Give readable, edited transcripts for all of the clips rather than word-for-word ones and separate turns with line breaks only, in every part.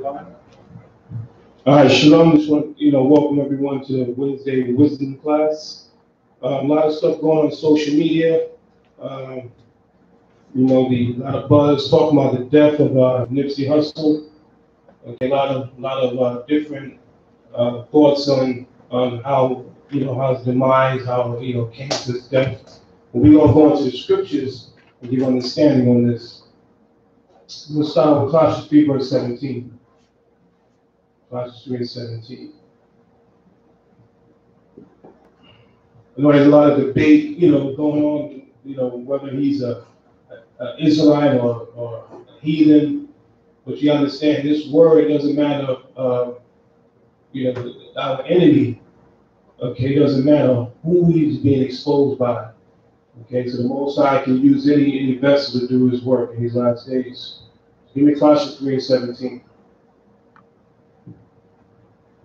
All right, shalom. Just want welcome everyone to the Wednesday wisdom class. A lot of stuff going on social media. A lot of buzz talking about the death of Nipsey Hussle. Okay, a lot of different thoughts on how how his demise, how came to his death. But we're gonna go into the scriptures and give understanding on this. We'll start with Colossians 3 verse 17. Colossians 3 and 17. I know there's a lot of debate, going on, whether he's a Israelite or a heathen, but you understand this word doesn't matter, our enemy, okay, it doesn't matter who he's being exposed by, okay, so the Most High can use any vessel to do his work in these last days. Give me Colossians 3 and 17.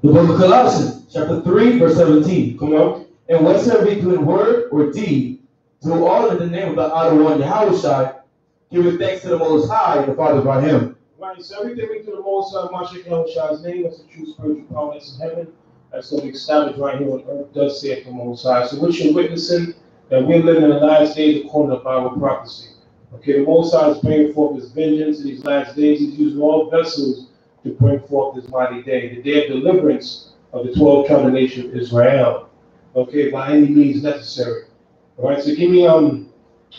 The book of Colossians, chapter 3, verse 17. Come on. And whatsoever we do in word or deed, do all in the name of the Honored One, Yahushua, giving thanks to the Most High, the Father by him.
Right, so everything we do the Most High, Mashiach Yahushua's name, that's the true spiritual power that's in heaven. That's going to be established right here on earth, does say it the Most High. So what you're witnessing, that we're living in the last days according to Bible prophecy. Okay, the Most High is bringing forth his vengeance in these last days. He's using all vessels to bring forth this mighty day, the day of deliverance of the 12 tribes of the nation of Israel. Okay, by any means necessary. All right, so give me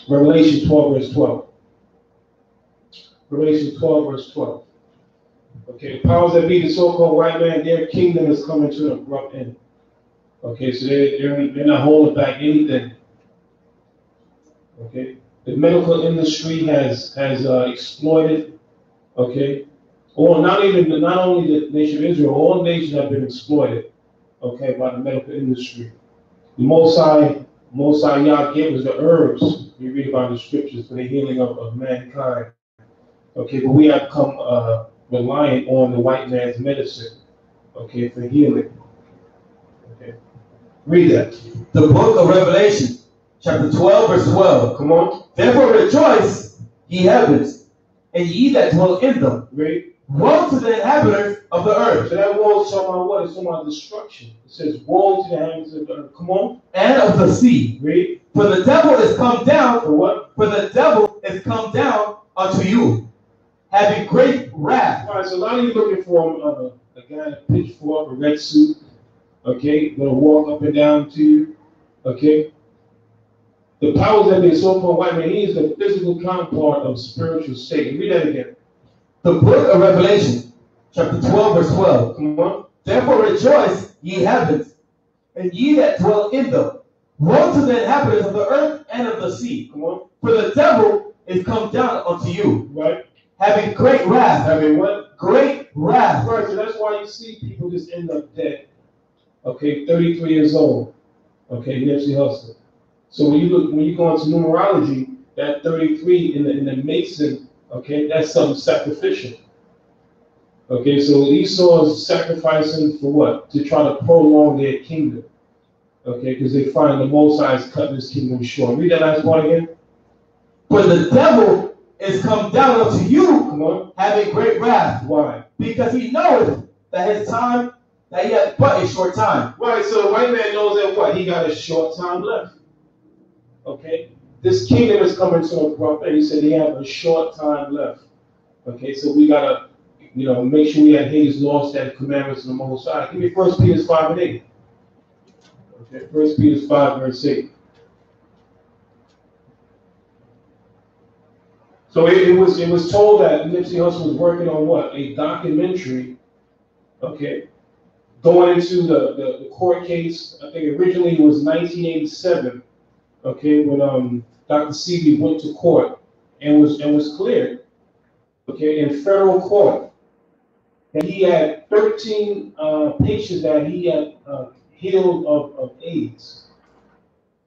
Revelation 12, verse 12. Revelation 12, verse 12. Okay, the powers that be, the so-called white man, their kingdom is coming to an abrupt end. Okay, so they're not holding back anything. Okay, the medical industry has exploited. Okay. Or not only the nation of Israel, all nations have been exploited, okay, by the medical industry. The Most High Yah gave us the herbs, we read about in the scriptures, for the healing of mankind. Okay, but we have come reliant on the white man's medicine, okay, for healing. Okay. Read that.
The book of Revelation, chapter 12, verse 12. Come on. Therefore rejoice, ye heavens, and ye that dwell in them.
Read.
Woe to the inhabitants of the earth.
So that woe is talking about what? It's talking about destruction. It says, woe to the inhabitants of the earth. Come on.
And of the sea.
Read.
For the devil is come down.
For what?
For the devil is come down unto you, having great wrath.
All right, so a lot of you looking for a guy in a pitchfork, a red suit, okay, going to walk up and down to you, okay? The powers that be so-called white man, he is the physical counterpart of spiritual Satan. Read that again.
The book of Revelation, chapter 12, verse 12.
Come on.
Therefore rejoice, ye heavens, and ye that dwell in them. Woe to the inhabitants of the earth and of the sea.
Come on.
For the devil is come down unto you.
Right.
Having great wrath.
Having what?
Great wrath.
Right, so that's why you see people just end up dead. Okay, 33 years old. Okay, Nipsey Hussle. So when you go into numerology, that 33 in the Mason, okay, that's something sacrificial. Okay, so Esau is sacrificing for what? To try to prolong their kingdom. Okay, because they find the Most High is cutting his kingdom short. Read that last part again.
For the devil is come down unto you,
come on,
having great wrath.
Why?
Because he knoweth that his time, that he hath but a short time.
Right, so the white man knows that what? He got a short time left. Okay? This kingdom is coming to an abrupt end. He said he have a short time left. Okay, so we gotta, make sure we adhere his laws, statutes, commandments, and the Most High. Give me 1 Peter 5 and 8. Okay, 1 Peter 5 verse 8. So it was told that Nipsey Hussle was working on what? A documentary. Okay, going into the court case. I think originally it was 1987. Okay, when Dr. Seeley went to court and was cleared, okay, in federal court, and he had 13 patients that he had healed of AIDS,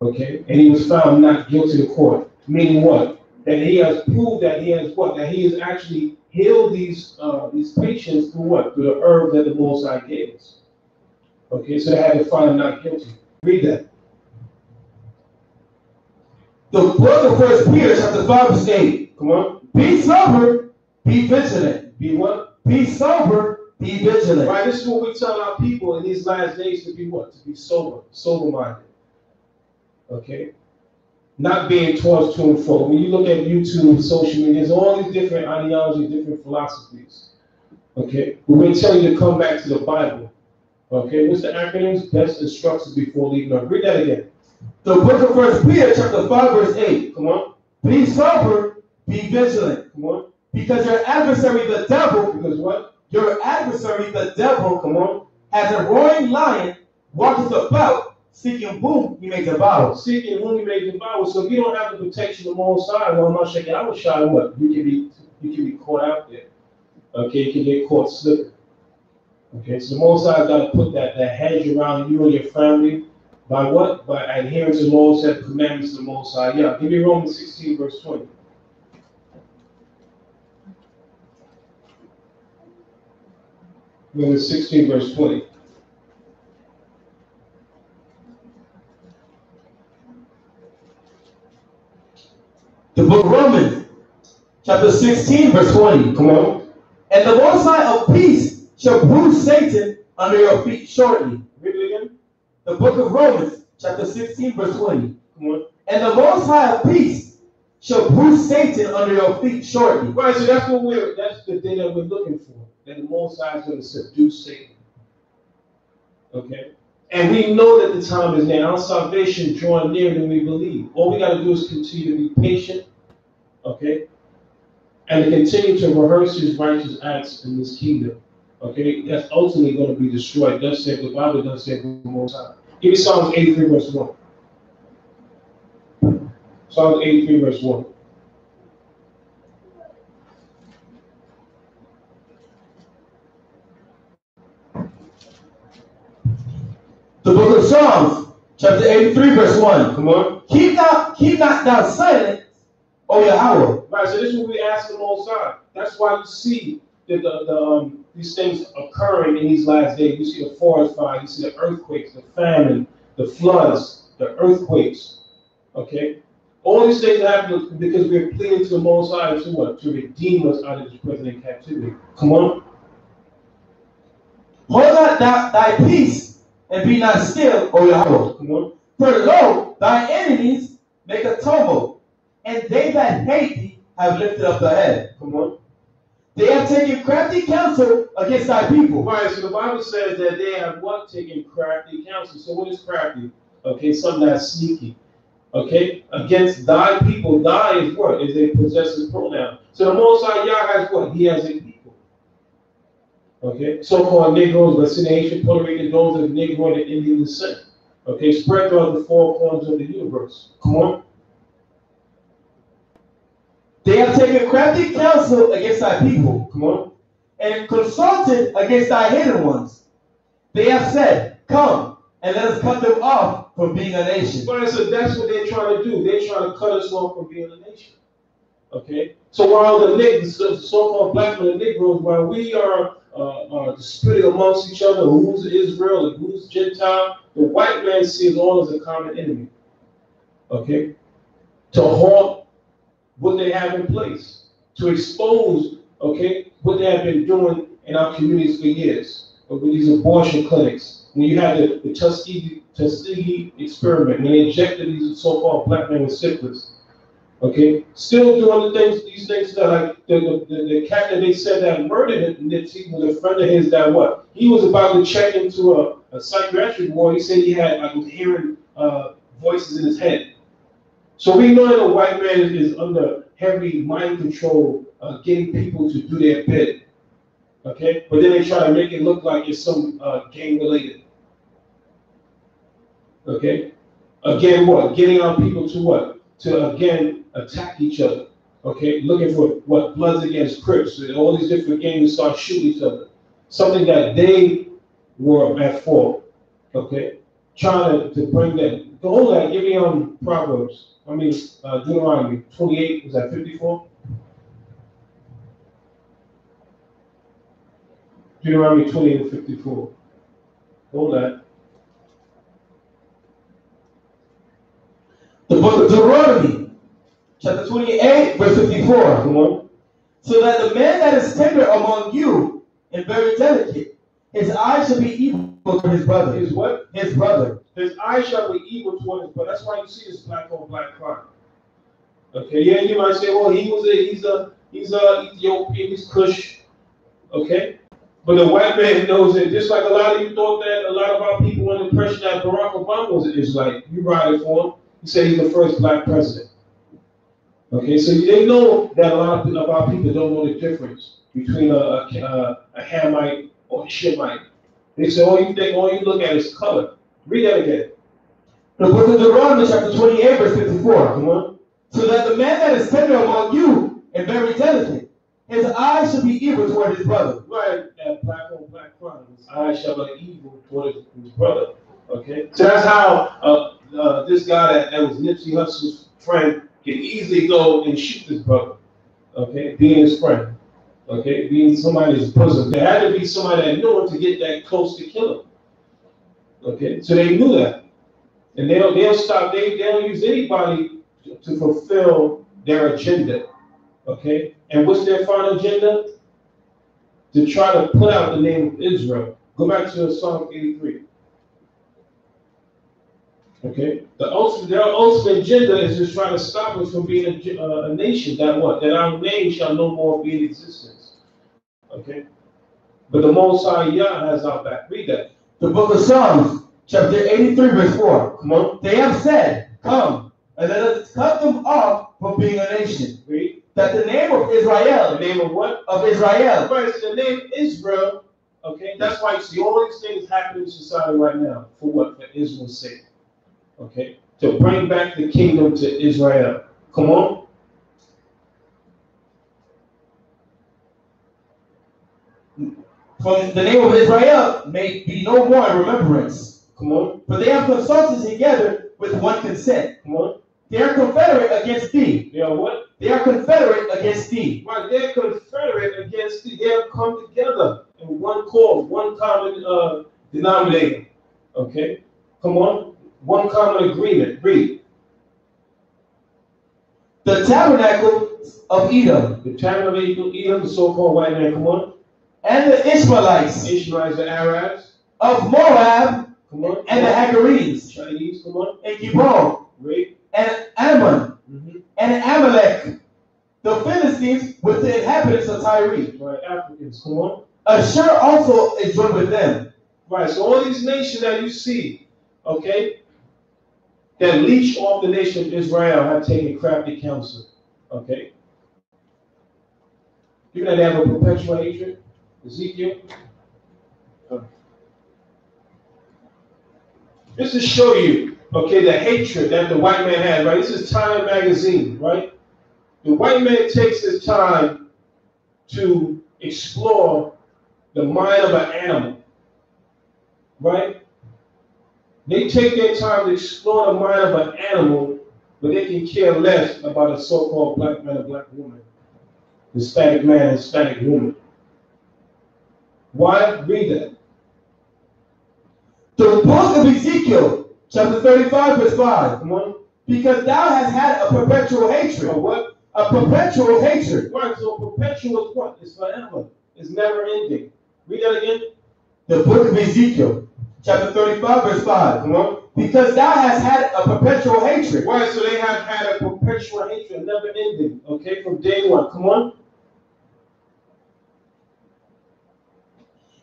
okay, and he was found not guilty to court, meaning what? That he has proved that he has what? That he has actually healed these patients through what? Through the herb that the Most High gave us. Okay, so they had to find him not guilty. Read that.
The book of 1 Peter, chapter 5, verse 8.
Come on.
Be sober, be vigilant.
Be what?
Be sober, be vigilant.
Right, this is what we tell our people in these last days to be what? To be sober-minded. Okay? Not being tossed to and fro. When you look at YouTube, social media, there's all these different ideologies, different philosophies. Okay? We're going to tell you to come back to the Bible. Okay? What's the acronyms? Best instructions before leaving earth. Read that again.
The book of 1 Peter, chapter 5, verse 8.
Come on.
Be sober, be vigilant.
Come on.
Because your adversary, the devil,
Because what?
Your adversary, the devil, come on, as a roaring lion, walketh about, seeking whom he may devour.
Seeking whom he may devour. So if you don't have the protection of the Most High, well, I'm not shaking. I was shy. What? You can be caught out there. Okay, you can get caught slipping. Okay, so the Most High got to put that hedge around you and your family by what? By adhering to the laws and commandments of the Most High. Yeah, give me Romans 16, verse 20. Romans 16, verse 20.
The book of Romans, chapter 16, verse 20.
Come on.
And the Most High of peace shall bruise Satan under your feet shortly.
Read it again.
The book of Romans, chapter 16, verse 20.
Come on.
And the Most High of peace shall bruise Satan under your feet shortly.
Right, so that's the thing that we're looking for. That the Most High is going to subdue Satan. Okay? And we know that the time is now. Our salvation is drawing nearer than we believe. All we got to do is continue to be patient, okay? And to continue to rehearse his righteous acts in this kingdom. Okay? That's ultimately going to be destroyed. Thus said the Bible, thus said the Most High. Give me Psalms 83, verse 1. Psalms 83, verse 1.
The book of Psalms, chapter 83, verse 1.
Come on.
Keep not thou silent, O Yahweh.
Right, so this is what we ask the Most High. That's why you see that these things occurring in these last days. You see the forest fire, you see the earthquakes, the famine, the floods, the earthquakes. Okay? All these things happen because we're pleading to the Most High to what? To redeem us out of this present captivity. Come on.
Hold not thy peace, and be not still, O Yahweh.
Come on.
For lo, thy enemies make a tumult, and they that hate thee have lifted up the head.
Come on.
They have taken crafty counsel against thy people.
Right, so the Bible says that they have what? Taken crafty counsel. So what is crafty? Okay, something that's sneaky. Okay, against thy people. Thy is what? Is a possessive pronoun. So the Most High Yah has what? He has a people. Okay, so-called Negroes, West Asian, Puerto Rican, those of Negro and Indian descent. Okay, spread throughout the four corners of the universe. Come on.
They have taken crafty counsel against thy people.
Come on.
And consulted against thy hidden ones. They have said, come, and let us cut them off from being a nation.
Right, so that's what they're trying to do. They're trying to cut us off from being a nation. Okay? So while the so-called black men and Negroes, while we are disputing amongst each other who's Israel and who's Gentile, the white man sees all as a common enemy. Okay? To halt what they have in place. To expose, okay, what they have been doing in our communities for years. With these abortion clinics. When you had the Tuskegee experiment, when they injected these so-called black men with syphilis. Okay, still doing these things that like the cat that they said that murdered Nipsey was a friend of his that what? He was about to check into a psychiatric ward. He said he had was hearing voices in his head. So we know that a white man is under heavy mind control, getting people to do their bit. Okay, but then they try to make it look like it's some gang related. Okay, again what? Getting our people to what? To again attack each other, okay? Looking for what? Bloods against Crips, and all these different gangs start shooting each other. Something that they were at fault, okay? Trying to bring that. Hold that, give me Proverbs. Deuteronomy 28, was that 54? Deuteronomy 28 and 54. Hold that.
The book of Deuteronomy, chapter 28, verse 54.
Come on.
So that the man that is tender among you and very delicate. His eyes shall be evil toward his brother.
His what?
His brother.
His eyes shall be evil toward his brother. That's why you see this black on black crime. Okay, yeah, you might say, well, he's a Ethiopian, he's Kush. Okay? But the white man knows it, just like a lot of you thought that a lot of our people were under the impression that Barack Obama was an Israelite. You ride it for him. He said he's the first black president. Okay, so they know that a lot of our people don't know the difference between a Hamite or a Shemite. They say, all you look at is color. Read that again.
The book of Deuteronomy, chapter 28, verse 54. Come on. So that the man that is tender among you and very delicate, his eyes shall be evil toward his brother.
Right, that black on black crime. His eyes shall be evil toward his brother. Okay, so that's how this guy that was Nipsey Hussle's friend can easily go and shoot his brother. Okay, being his friend. Okay, being somebody's bosom. There had to be somebody that knew him to get that close to kill him. Okay, so they knew that, and they'll stop. They don't use anybody to fulfill their agenda. Okay, and what's their final agenda? To try to put out the name of Israel. Go back to Psalm 83. Okay, their ultimate agenda is just trying to stop us from being a nation that our name shall no more be in existence. Okay, but the Most High Yah has our back. Read that.
The book of Psalms, chapter 83, verse 4. Come on. They have said, come, and let us cut them off from being a nation.
Read.
That the name of Israel.
The name of what?
Of Israel.
Right, so the name Israel. Okay, that's why you see all these things happening in society right now. For what? For Israel's sake. Okay, to bring back the kingdom to Israel. Come on.
From the name of Israel may be no more in remembrance. Come on. For they have consulted together with one consent. Come on. They are confederate against thee.
They are what?
They are confederate against thee.
Right, they're confederate against thee. They have come together in one cause, one common denominator. Okay, come on. One common agreement. Read.
The tabernacle of Edom.
The tabernacle of Edom, the so-called white man. Come on.
And the Ishmaelites.
The Ishmaelites, the Arabs.
Of Moab.
Come on.
And the Hagarenes.
Chinese. Come on.
And Gibeon.
Read.
And Ammon. And Amalek. The Philistines with the inhabitants of Tyre.
Right, Africans. Come on.
Ashur also is joined with them.
Right, so all these nations that you see, okay, that leech off the nation of Israel have taken crafty counsel. Okay? You're going to have a perpetual hatred? Ezekiel? This to show you, okay, the hatred that the white man has, right? This is Time magazine, right? The white man takes his time to explore the mind of an animal, right? They take their time to explore the mind of an animal, but they can care less about a so-called black man or black woman, Hispanic man, Hispanic woman. Why? Read that.
The book of Ezekiel, chapter 35, verse 5. Come on. Because thou hast had a perpetual hatred.
A what?
A perpetual hatred.
Right, so perpetual is what? It's forever. It's never ending. Read that again.
The book of Ezekiel, chapter 35, verse 5. Come on. Because thou hast had a perpetual hatred.
Right, so they have had a perpetual hatred, never ending. Okay, from day one. Come on.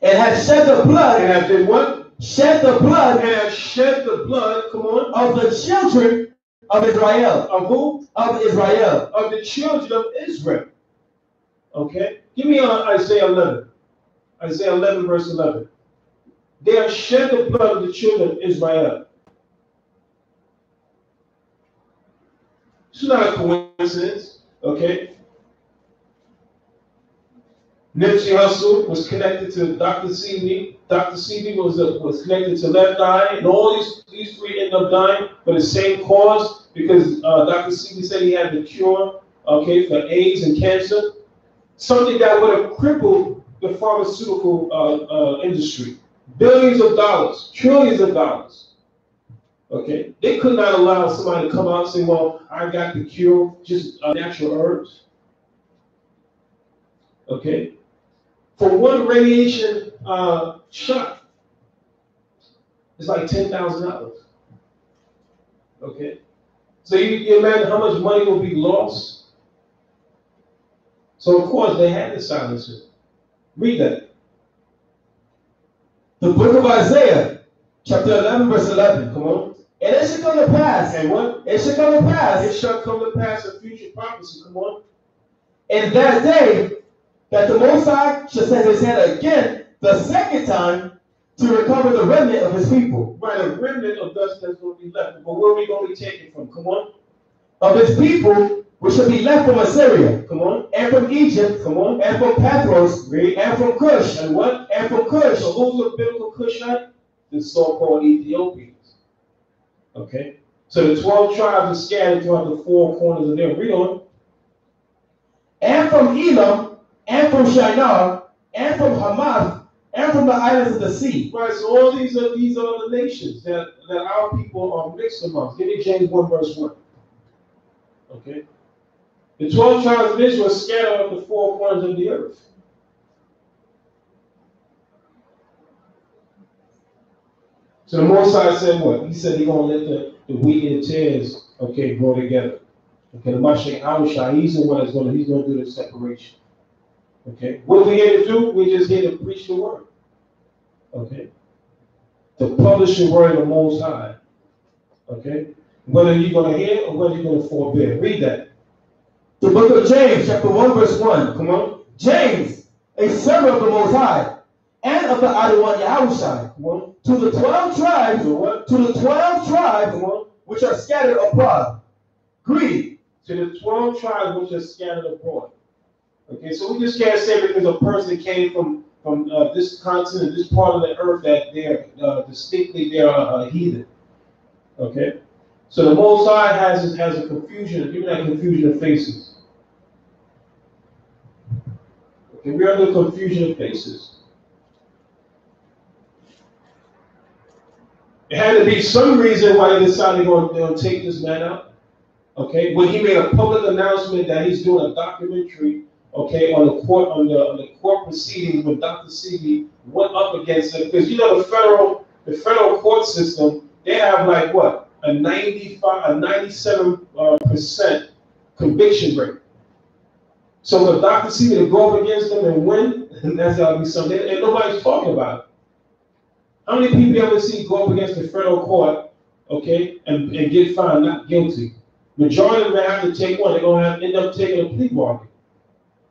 And have shed the blood.
And have did what?
Shed the blood.
And have shed the blood. Come on.
Of the children of Israel.
Of who?
Of Israel.
Of the children of Israel. Okay? Give me Isaiah 11. Isaiah 11, verse 11. They have shed the blood of the children of Israel. It's not a coincidence. Okay? Nipsey Hussle was connected to Dr. CB. Dr. CB was connected to Left Eye, and all these three ended up dying for the same cause because Dr. CB said he had the cure, okay, for AIDS and cancer, something that would have crippled the pharmaceutical industry, billions of dollars, trillions of dollars. Okay, they could not allow somebody to come out and say, "Well, I got the cure, just natural herbs." Okay. For one radiation shot, it's like $10,000. Okay? So you imagine how much money will be lost? So of course they had to silence it. Read that.
The book of Isaiah, chapter 11, verse 11. Come on. And it shall come to pass.
And what?
It shall come to pass.
It shall come to pass a future prophecy. Come on.
In that day, that the Most High shall send his hand again, the second time, to recover the remnant of his people.
Right, a remnant of us that's going to be left. But where are we going to be taken from? Come on.
Of his people, which shall be left from Assyria.
Come on.
And from Egypt.
Come on.
And from Pathros.
Read.
And from Cush.
And what?
And from Cush.
So who's the biblical Cushite? The so-called Ethiopians. Okay? So the 12 tribes are scattered throughout the four corners of them. Read on.
And from Elam, and from Shinar, and from Hamath, and from the islands of the sea.
Right, so all these are the nations that our people are mixed amongst. Give me James 1 verse 1. Okay? The 12 tribes of Israel are scattered out the four corners of the earth. So the Most High said what? He said he's going to let the wheat and the tares, okay, grow together. Okay, the Mashiach Awashai, he's the one he's going to do the separation. Okay, what are we here to do? We're just here to preach the word. Okay, to publish the word of the Most High. Okay, whether you're going to hear or whether you're going to forbear. Read that.
The book of James, chapter 1, verse 1.
Come on.
James, a servant of the Most High, and of the Adawan Yahushai,
come on,
to the 12 tribes,
what?
To the 12 tribes,
come on,
which are scattered abroad. Greed.
To the 12 tribes which are scattered abroad. Okay, so we just can't say because a person came from this continent, this part of the earth, that they're distinctly heathen. Okay, so the Most High has a confusion, give me that confusion of faces. Okay, we're under confusion of faces. It had to be some reason why they decided they're going to take this man out. Okay, when he made a public announcement that he's doing a documentary, okay, on the court proceedings when Dr. Seeley went up against it, because you know the federal court system, they have like what, a 97% conviction rate. So for Dr. Seeley to go up against them and win, that's gotta be something, and nobody's talking about it. How many people you ever see go up against the federal court, okay, and get found not guilty? Majority of them have to take one. They're going to end up taking a plea bargain.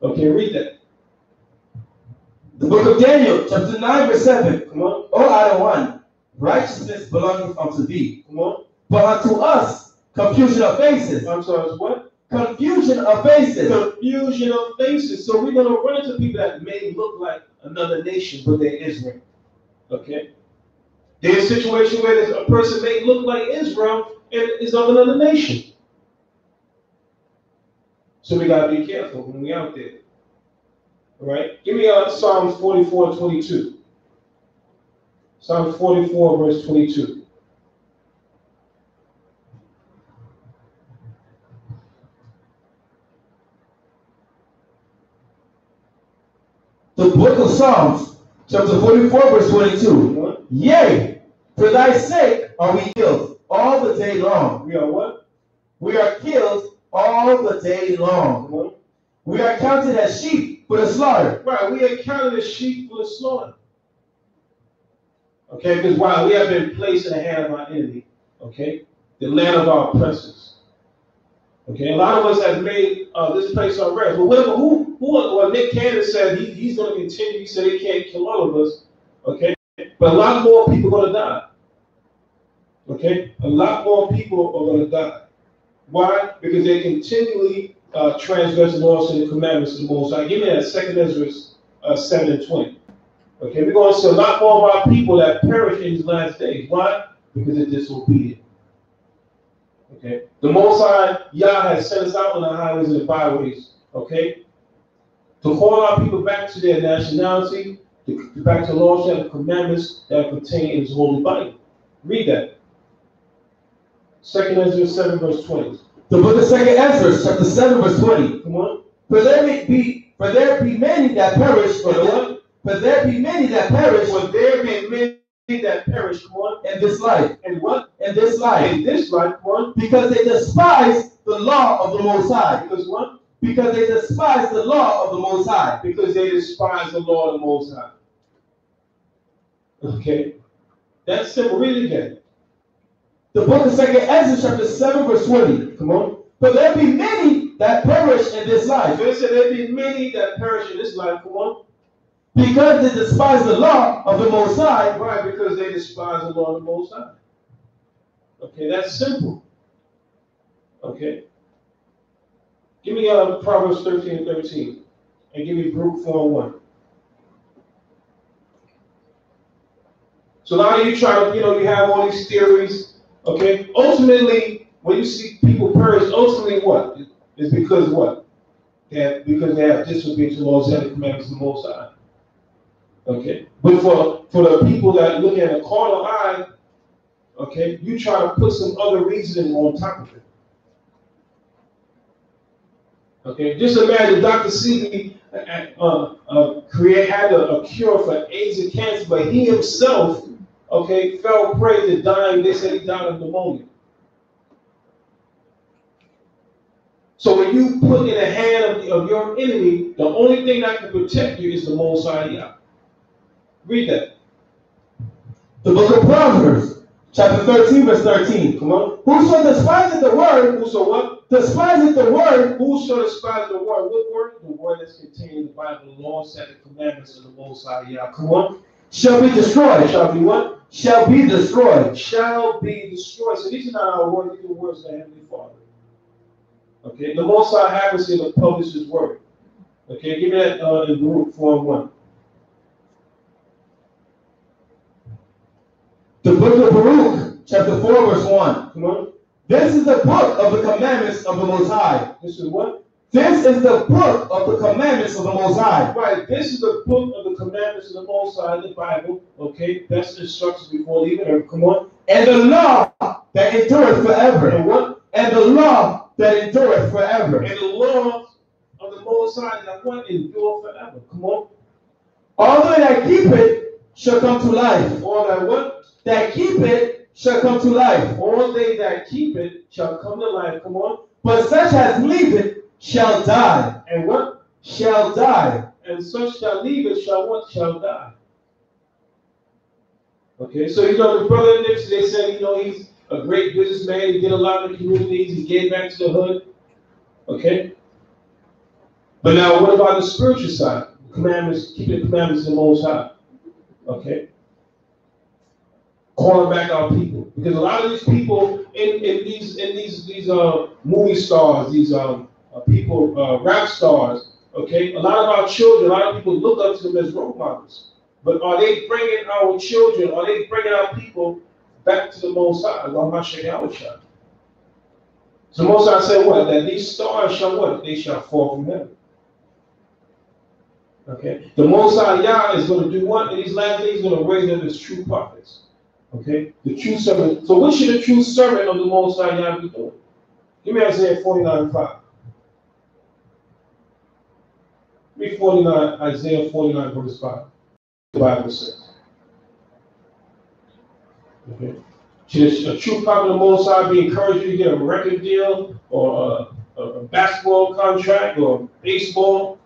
Okay, read that.
The book of Daniel, chapter 9, verse 7.
Come on.
O Adawan, righteousness belongeth unto thee.
Come on.
But unto us, confusion of faces.
Unto us what?
Confusion of faces.
Confusion of faces. So we're going to run into people that may look like another nation, but they're Israel. Okay? There's a situation where a person may look like Israel and is of another nation. So we got to be careful when we're out there. All right? Give me Psalms 44, 22. Psalms 44, verse 22.
The book of Psalms, chapter 44, verse 22. Yea, for thy sake are we killed all the day long.
We are what?
We are killed all the day long. We are counted as sheep for the slaughter.
Right, we are counted as sheep for the slaughter. Okay, because while we have been placed in the hand of our enemy, okay, the land of our oppressors. Okay, a lot of us have made this place our rest. But well, Nick Cannon said he's going to continue. He said he can't kill all of us. Okay, but a lot more people are going to die. Okay, a lot more people are going to die. Why? Because they continually transgress the laws and the commandments of the Most High. Give me that 2 Ezra 7:20. Okay, we're going to see a lot more of our people that perish in these last days. Why? Because they're disobedient. Okay, the Most High Yah has sent us out on the highways and the byways. Okay, to call our people back to their nationality, back to laws and commandments that are contained in His holy Bible. Read that. 2 Ezra 7, verse 20.
The book of 2 Ezra, chapter 7, verse 20.
Come on.
For there be many that perish.
For the what?
But there be many that perish.
For there be many that perish, come on,
In this life.
and what?
In this life.
In this life, come on.
Because they despise the law of the Most High.
Because what?
Because they despise the law of the Most High.
Because they despise the law of the Most High. Okay. That's simple. Read it again.
The book of 2nd Ezra, chapter 7, verse 20.
Come on.
But there be many that perish in this life.
So it said there be many that perish in this life. Come on.
Because they despise the law of the Most High.
Right, because they despise the law of the Most High. Okay, that's simple. Okay. Give me Proverbs 13 and 13. And give me Brute 4 and 1. So a lot of you try to, you have all these theories. Okay. Ultimately, when you see people perish, ultimately what? It's because what? Because they have disobedience to the laws and the commandments of the Most High. Okay. But for the people that look at a carnal eye, okay, you try to put some other reasoning on top of it. Okay, just imagine Dr. Seeley had a cure for AIDS and cancer, but he himself, okay, fell prey to dying. They said he died of pneumonia. So when you put in the hand of your enemy, the only thing that can protect you is the Most High Yah. Read that.
The book of Proverbs, chapter 13, verse 13. Come on. Whoso despises the word.
Whoso what?
Despises the word.
Whoso despises the word. What word? The word that's contained in the Bible, the law, statutes, commandments of the Most High Yah. Come on.
Shall be destroyed.
Shall be what?
Shall be destroyed.
Shall be destroyed. So these are not our words, these are the words of the Heavenly Father. Okay, the Most High happens to publish His word. Okay, give me that in Baruch 4 and 1.
The book of Baruch, chapter 4, verse 1.
Come on.
This is the book of the commandments of the Most High.
This is what?
This is the book of the commandments of the Most High.
Right, this is the book of the commandments of the Most High in the Bible. Okay, best instructions before leaving earth. Come on.
And the law that endureth forever.
And what?
And the law that endureth forever.
And the law of the Most High that what? Endure forever. Come on.
All they that keep it shall come to life.
All that what?
That keep it shall come to life.
All they that keep it shall come to life. Come on.
But such as leave it shall die.
And what?
Shall die.
And such that leave it shall what? Shall die. Okay, so the brother Nipsey, they said, he's a great businessman. He did a lot in the communities. He gave back to the hood. Okay. But now, what about the spiritual side? Commandments, keeping the commandments of the Most High. Okay. Calling back our people, because a lot of these people in these movie stars, these people, rap stars, okay, a lot of our children, a lot of people look up to them as role models. But are they bringing our children? Are they bringing our people back to the Most High? So Most High said what? That these stars shall what? They shall fall from heaven. Okay, the Most High Yah is going to do what? In these last days, he's going to raise them as true prophets. Okay, the true servant. So what should the true servant of the Most High Yah be doing? Give me Isaiah 49:5. Read 49, Isaiah 49, verse 5. The Bible says. Okay. Should a true prophet of the Most High be encouraged you to get a record deal or a basketball contract or baseball?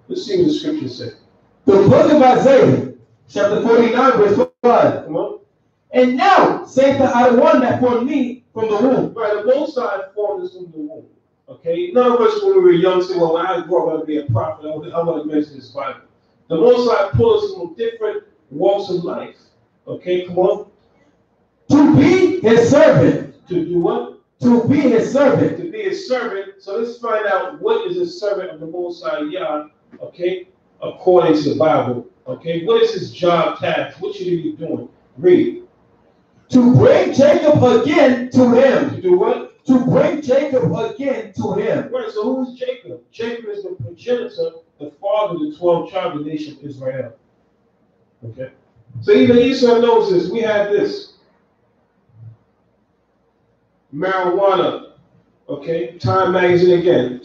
Let's see what the scripture says.
The book of Isaiah, chapter 49, verse 5.
Come on.
And now, saith the High One that formed me from the womb.
Right, the Most High formed us from the womb. Okay? None of us, when we were young, said, well, when I grow up, I want to be a prophet. I want to mention this Bible. The Most High pulled us from different walks of life. Okay, come on.
To be His servant.
To do what?
To be His servant.
To be His servant. So let's find out what is a servant of the Most High Yah, okay, according to the Bible. Okay, what is his job task? What should he be doing? Read.
To bring Jacob again to Him.
To do what?
To bring Jacob again to Him.
Right, so who is Jacob? Jacob is the progenitor, the father of the 12 tribes of the nation of Israel. Okay? So even Esau knows this. We have this. Marijuana. Okay? Time magazine again.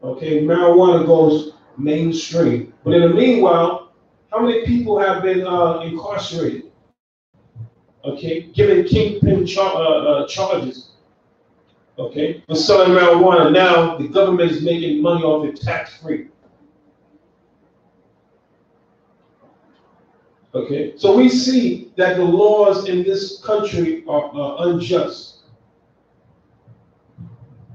Okay? Marijuana goes mainstream. But in the meanwhile, How many people have been incarcerated? Okay, given kingpin charges. Okay, for selling marijuana. Now the government is making money off it tax-free. Okay, so we see that the laws in this country are unjust.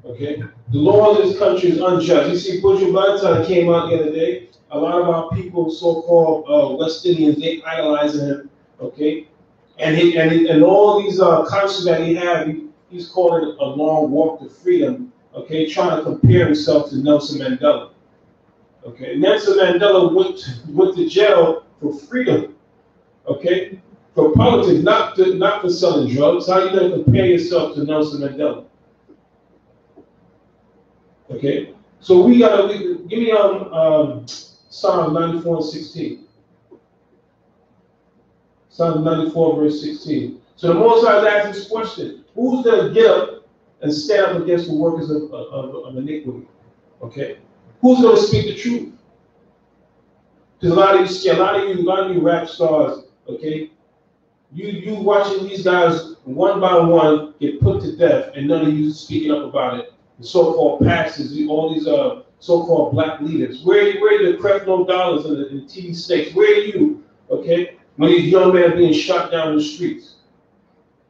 Okay, the laws in this country is unjust. You see, Perpetual came out the other day. A lot of our people, so-called West Indians, they idolizing him. Okay, and all these concepts that he had, he's calling it a long walk to freedom. Okay, trying to compare himself to Nelson Mandela. Okay, Nelson Mandela went to jail for freedom. Okay, for politics, not for selling drugs. How are you going to compare yourself to Nelson Mandela? Okay, so give me Psalm 94:16. Psalm 94 verse 16. So the Most High is asking this question: who's going to get up and stand up against the workers of iniquity? Okay, who's going to speak the truth? Because a lot of you rap stars, okay, you watching these guys one by one get put to death, and none of you speaking up about it. The so-called pastors, all these so-called black leaders. Where are the Creflo dollars and the TV snakes? Where are you, okay, when these young men are being shot down in the streets?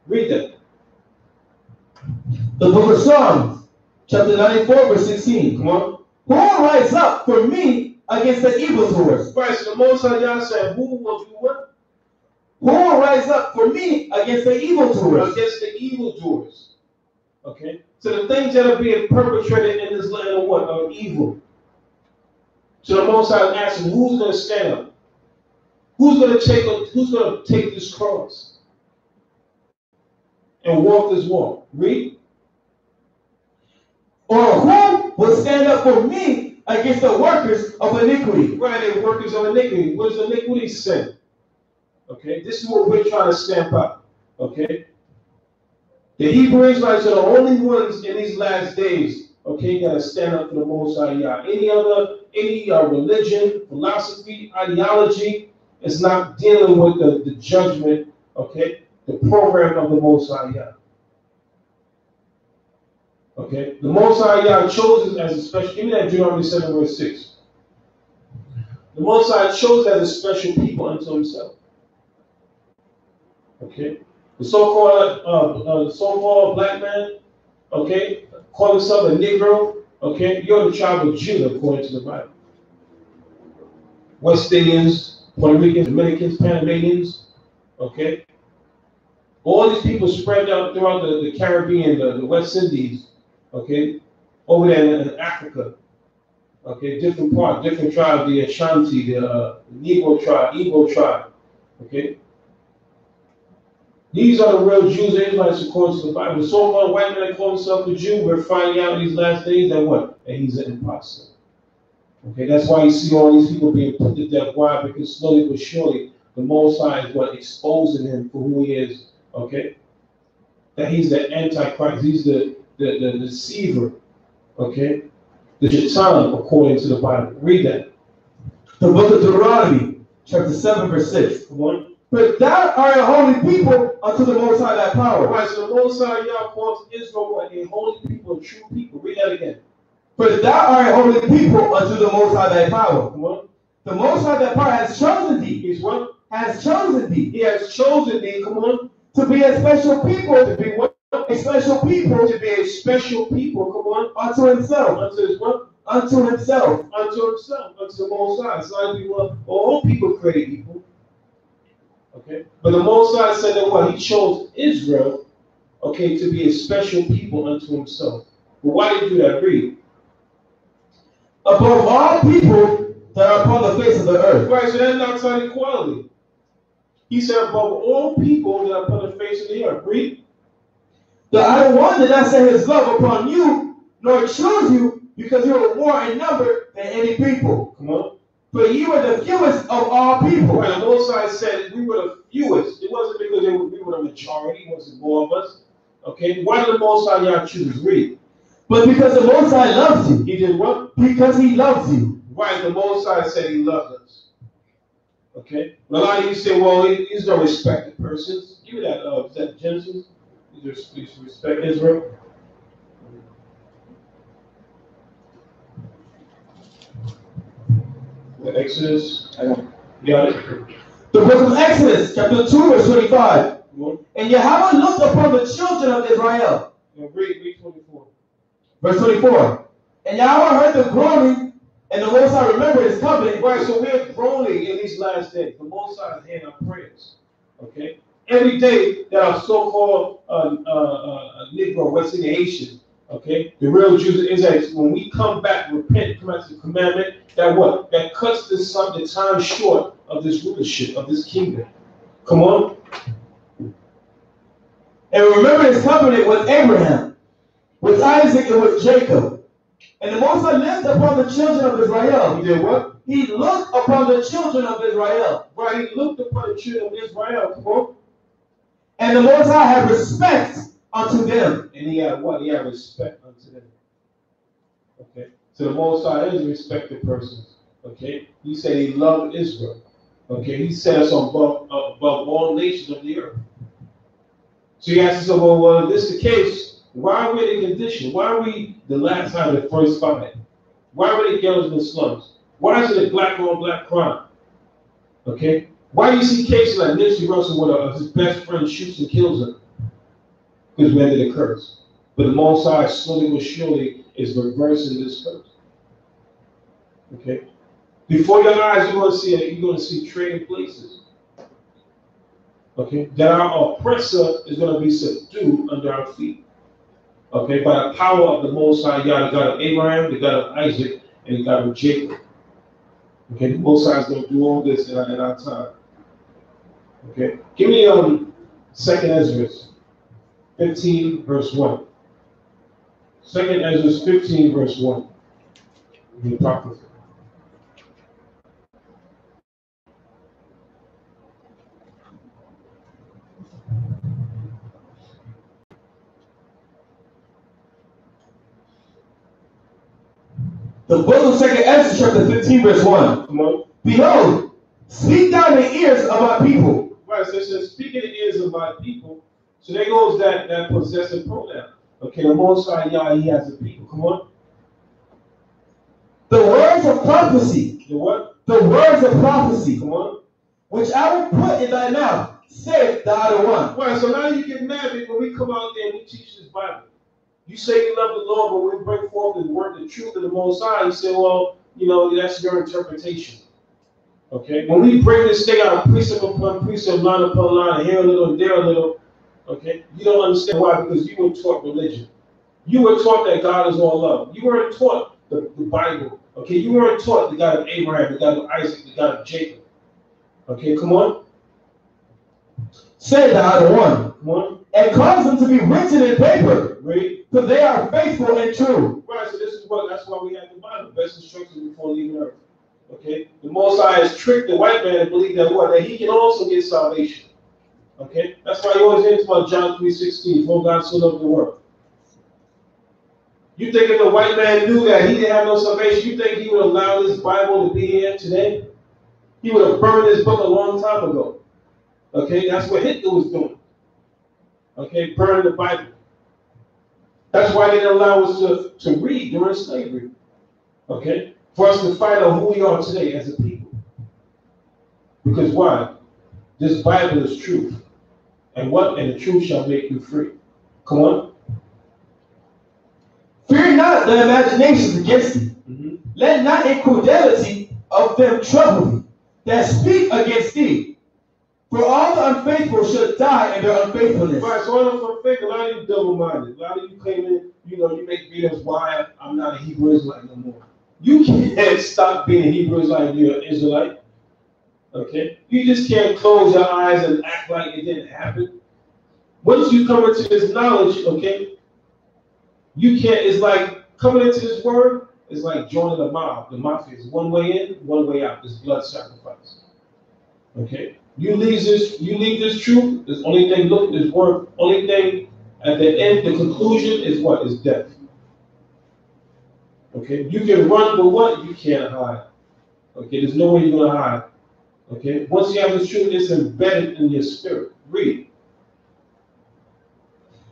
Read that.
The book of Psalms, chapter 94, verse 16. Come on. Who will rise up for me against the evildoers?
Right, so the Most High Yah said, who will do what?
Who will rise up for me against the evildoers?
Against the evildoers. Okay? So the things that are being perpetrated in this land are what? Are evil. So the Most High is asking, who's going to stand up? Who's going to take this cross and walk this walk? Read.
Or who will stand up for me against the workers of iniquity?
Right, the workers of iniquity. What is iniquity? Sin. Okay, this is what we're trying to stamp out. Okay, the Hebrew Israelites are the only ones in these last days. Okay, got to stand up for the Most High Yah. Any religion, philosophy, ideology is not dealing with the judgment. Okay, the program of the Most High Yah. Okay, the Most High Yah chose it as a special. Give me that Deuteronomy 7 verse 6. The Most High chose as a special people unto Himself. Okay, the so-called black man, okay, call himself a Negro. Okay, you're the tribe of Judah according to the Bible. West Indians, Puerto Ricans, Dominicans, Panamanians. Okay, all these people spread out throughout the Caribbean, the West Indies. Okay, over there in Africa. Okay, different tribes, the Ashanti, the Negro tribe, Igbo tribe. Okay. These are the real Jews and Israelites according to the Bible. The so-called white man that calls himself a Jew, we're finding out in these last days that what? That he's an imposter. Okay, that's why you see all these people being put to death. Why? Because slowly but surely, the Most High is what? Exposing him for who he is. Okay? That he's the Antichrist. He's the deceiver. Okay? The Shaitan, according to the Bible. Read that.
The book of Deuteronomy, chapter 7, verse 6.
Come on.
But thou art a holy people unto the Most High thy power.
Right, so the Most High Yah calls Israel what? A holy people, a true people. Read that again.
For thou art a holy people unto the Most High thy power.
Come on.
The Most High thy power has chosen thee.
He's what?
Has chosen thee.
He has chosen thee, come on.
To be a special people.
To be what?
A special people.
To be a special people, come on.
Unto himself.
Unto his what?
Unto himself.
Unto himself. Unto the Most High. It's like we want all people created equal. Okay, but the Most High said that what? He chose Israel, okay, to be a special people unto himself. But why did he do that? Read.
Above all people that are upon the face of the earth.
Right, so that's not outside equality. He said above all people that are upon the face of the earth. Read.
That I one did not set his love upon you, nor choose you, because you are more in number than any people.
Come on.
For you were the fewest of all people.
Right, the Most High said we were the fewest. It wasn't because we were the majority. It wasn't more of us. Okay, why did the Most High Yah choose? Read.
But because the Most High loves you.
He did what?
Because he loves you.
Right, the Most High said he loved us. Okay? And a lot of you say, well, these are respected persons. Give me that, is that Genesis? These respect Israel. The Exodus. Got it?
The book of Exodus, chapter 2, verse 25. And Yahweh looked upon the children of Israel.
Read 24.
Verse 24. And Yahweh heard the groaning, and the Most High remembered his covenant.
Right, so we're groaning in these last days. The Most High is hearing our prayers. Okay? Every day that our so-called Negro, West Indian Haitian, okay, the real Jews and Israelites, when we come back, repent, come back to the commandment, that what? That cuts the time short of this rulership, of this kingdom. Come on.
And remember his covenant with Abraham, with Isaac, and with Jacob. And the Most High looked upon the children of Israel.
He did what?
He looked upon the children of Israel.
Right, he looked upon the children of Israel. Come on.
And the Most High had respect unto them.
And he had what? He had respect unto them. Okay. So the Most High is a respected person. Okay. He said he loved Israel. Okay. He set us above all nations of the earth. So he asked us, well, if this is the case, why are we in condition? Why are we the last time the first five? Why are the girls in the slums? Why is it a black on black crime? Okay. Why do you see cases like Nipsey Russell with his best friend shoots and kills him? Because we ended a curse. But the Most High slowly but surely is reversing this curse. Okay? Before your eyes, you're going to see trading places. Okay? That our oppressor is going to be subdued under our feet. Okay? By the power of the Most High, God, the God of Abraham, the God of Isaac, and the God of Jacob. Okay? The Most High is going to do all this in our time. Okay? Give me 2nd Ezra 15, verse 1. 2nd Ezra 15, verse 1. The prophet.
The book of 2nd Ezra, chapter 15, verse 1.
Come on.
Behold, speak down the ears of my people.
Right, so it says, speak in the ears of my people. So there goes that possessive pronoun. Okay, the Most High Yah, he has a people. Come on.
The words of prophecy.
The what?
The words of prophecy.
Come on.
Which I will put in thy mouth, saith the other one.
Right, so now you get mad when we come out there and we teach this Bible. You say you love the Lord, but when we bring forth the word, the truth of the Most High, you say, well, that's your interpretation. Okay? When we bring this thing out, precept upon precept, line upon line, here a little and there a little, okay? You don't understand why, because you were taught religion. You were taught that God is all love. You weren't taught the Bible. Okay? You weren't taught the God of Abraham, the God of Isaac, the God of Jacob. Okay, come on.
Say the other one.
Come on.
And cause them to be written in paper.
Read.
For they are faithful and true.
Right, so that's why we have the Bible, best instructions before leaving earth. Okay? The Most High has tricked the white man to believe that he can also get salvation. Okay? That's why you always hear about John 3:16, for God so loved the world. You think if the white man knew that he didn't have no salvation, you think he would allow this Bible to be here today? He would have burned this book a long time ago. Okay? That's what Hitler was doing. Okay? Burning the Bible. That's why they didn't allow us to read during slavery. Okay? For us to find out who we are today as a people. Because why? This Bible is truth. And what? And the truth shall make you free. Come on.
Fear not the imaginations against thee.
Mm-hmm.
Let not infidelity of them trouble thee, that speak against thee. For all the unfaithful should die in their unfaithfulness.
Right, so all the unfaithful, a lot of you double-minded. A lot of you claim in, you make videos why I'm not a Hebrew Israelite no more. You can't stop being a Hebrew Israelite if you're an Israelite. Okay? You just can't close your eyes and act like it didn't happen. Once you come into this knowledge, okay, you can't, it's like coming into this word, it's like joining the mob. The mafia is one way in, one way out. It's blood sacrifice. Okay? You leave this truth, this only thing, look, this word, only thing at the end, the conclusion is what? Is death. Okay? You can run, but what? You can't hide. Okay? There's no way you're going to hide. Okay? Once you have the truth, it's embedded in your spirit. Read.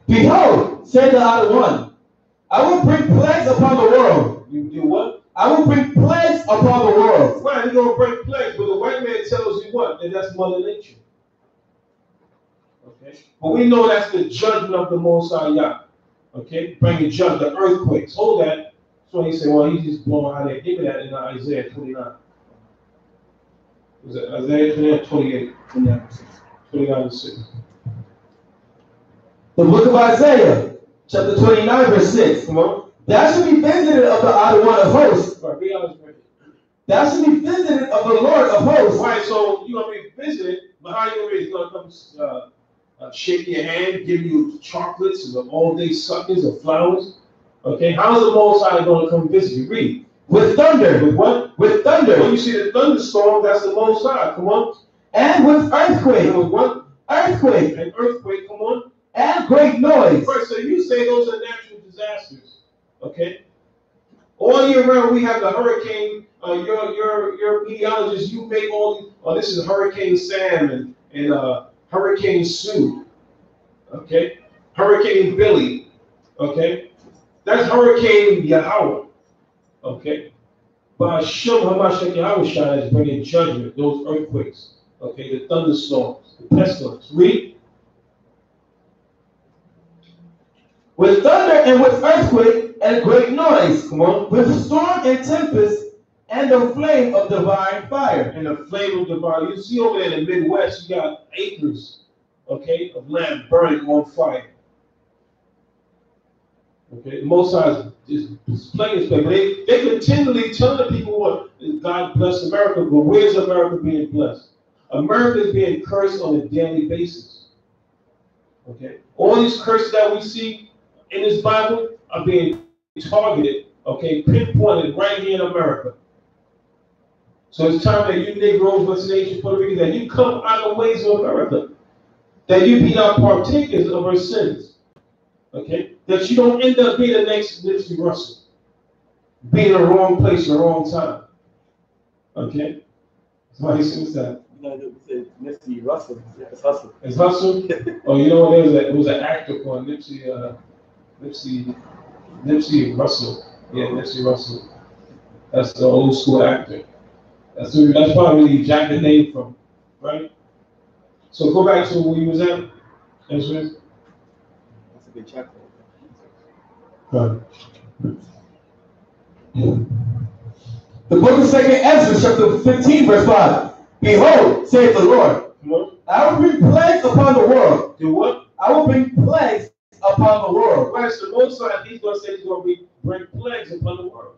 Behold, said the other one, I will bring plagues upon the world.
You do what?
I will bring plagues upon the world.
Right, you're going to bring plagues, but the white man tells you what? That that's Mother Nature. Okay? But we know that's the judgment of the Most High Yah. Okay? Bringing judgment, the earthquakes. Hold that. So he said, well, he's just blowing out there. Give me that in Isaiah 29. Was it Isaiah 29, 28? 29 and 6.
The book of Isaiah, chapter 29, verse 6. Come on. Thou shalt be visited of the Other One of hosts.
Right, be honest with it.
Thou shalt be visited of the Lord of hosts.
Right, so you're going to be visited, but how you going to be? He's going to come shake your hand, give you chocolates and all-day suckers or flowers. Okay, how is the Most High going to come visit you? Read.
With thunder.
With what?
With thunder.
When you see the thunderstorm, that's the Most High. Come on.
And with earthquake.
And with what?
Earthquake.
An earthquake, come on.
And great noise.
Right, so you say those are natural disasters. Okay? All year round, we have the hurricane. Your meteorologist, you make all these. Oh, this is Hurricane Sam and Hurricane Sue. Okay? Hurricane Billy. Okay? That's Hurricane Yahweh. Okay? But Hashem Hamashiach Yahweh Shai is bringing judgment, those earthquakes. Okay? The thunderstorms, the pestilence. Read.
With thunder and with earthquake and great noise.
Come on.
With storm and tempest and the flame of divine fire.
And the flame of divine. You see over there in the Midwest, you got acres, okay, of land burning on fire. Okay, the Most High is playing this play. But they continually tell the people what God bless America, but where's America being blessed? America is being cursed on a daily basis. Okay, all these curses that we see in this Bible are being targeted, okay, pinpointed right here in America. So it's time that you Negroes, West Nation, Puerto Rican, that you come out of the ways of America, that you be not partakers of our sins, okay? That you don't end up being the next Nipsey Russell, being in the wrong place at the wrong time, okay? Somebody sings that.
No, it said Nipsey Russell. It's Hustle.
It's Hustle? Oh, you know what? There was an actor called Nipsey Russell. Yeah, Nipsey Russell. That's the old school actor. That's probably where you jacked the name from, right? So go back to where you was at.
That's a good check.
The book of 2nd Ezra, chapter 15, verse 5. Behold, saith the Lord, I will bring plagues upon the world.
Do what?
I will bring plagues upon the world.
Right, so most times he's going to say he's going to bring plagues upon the world.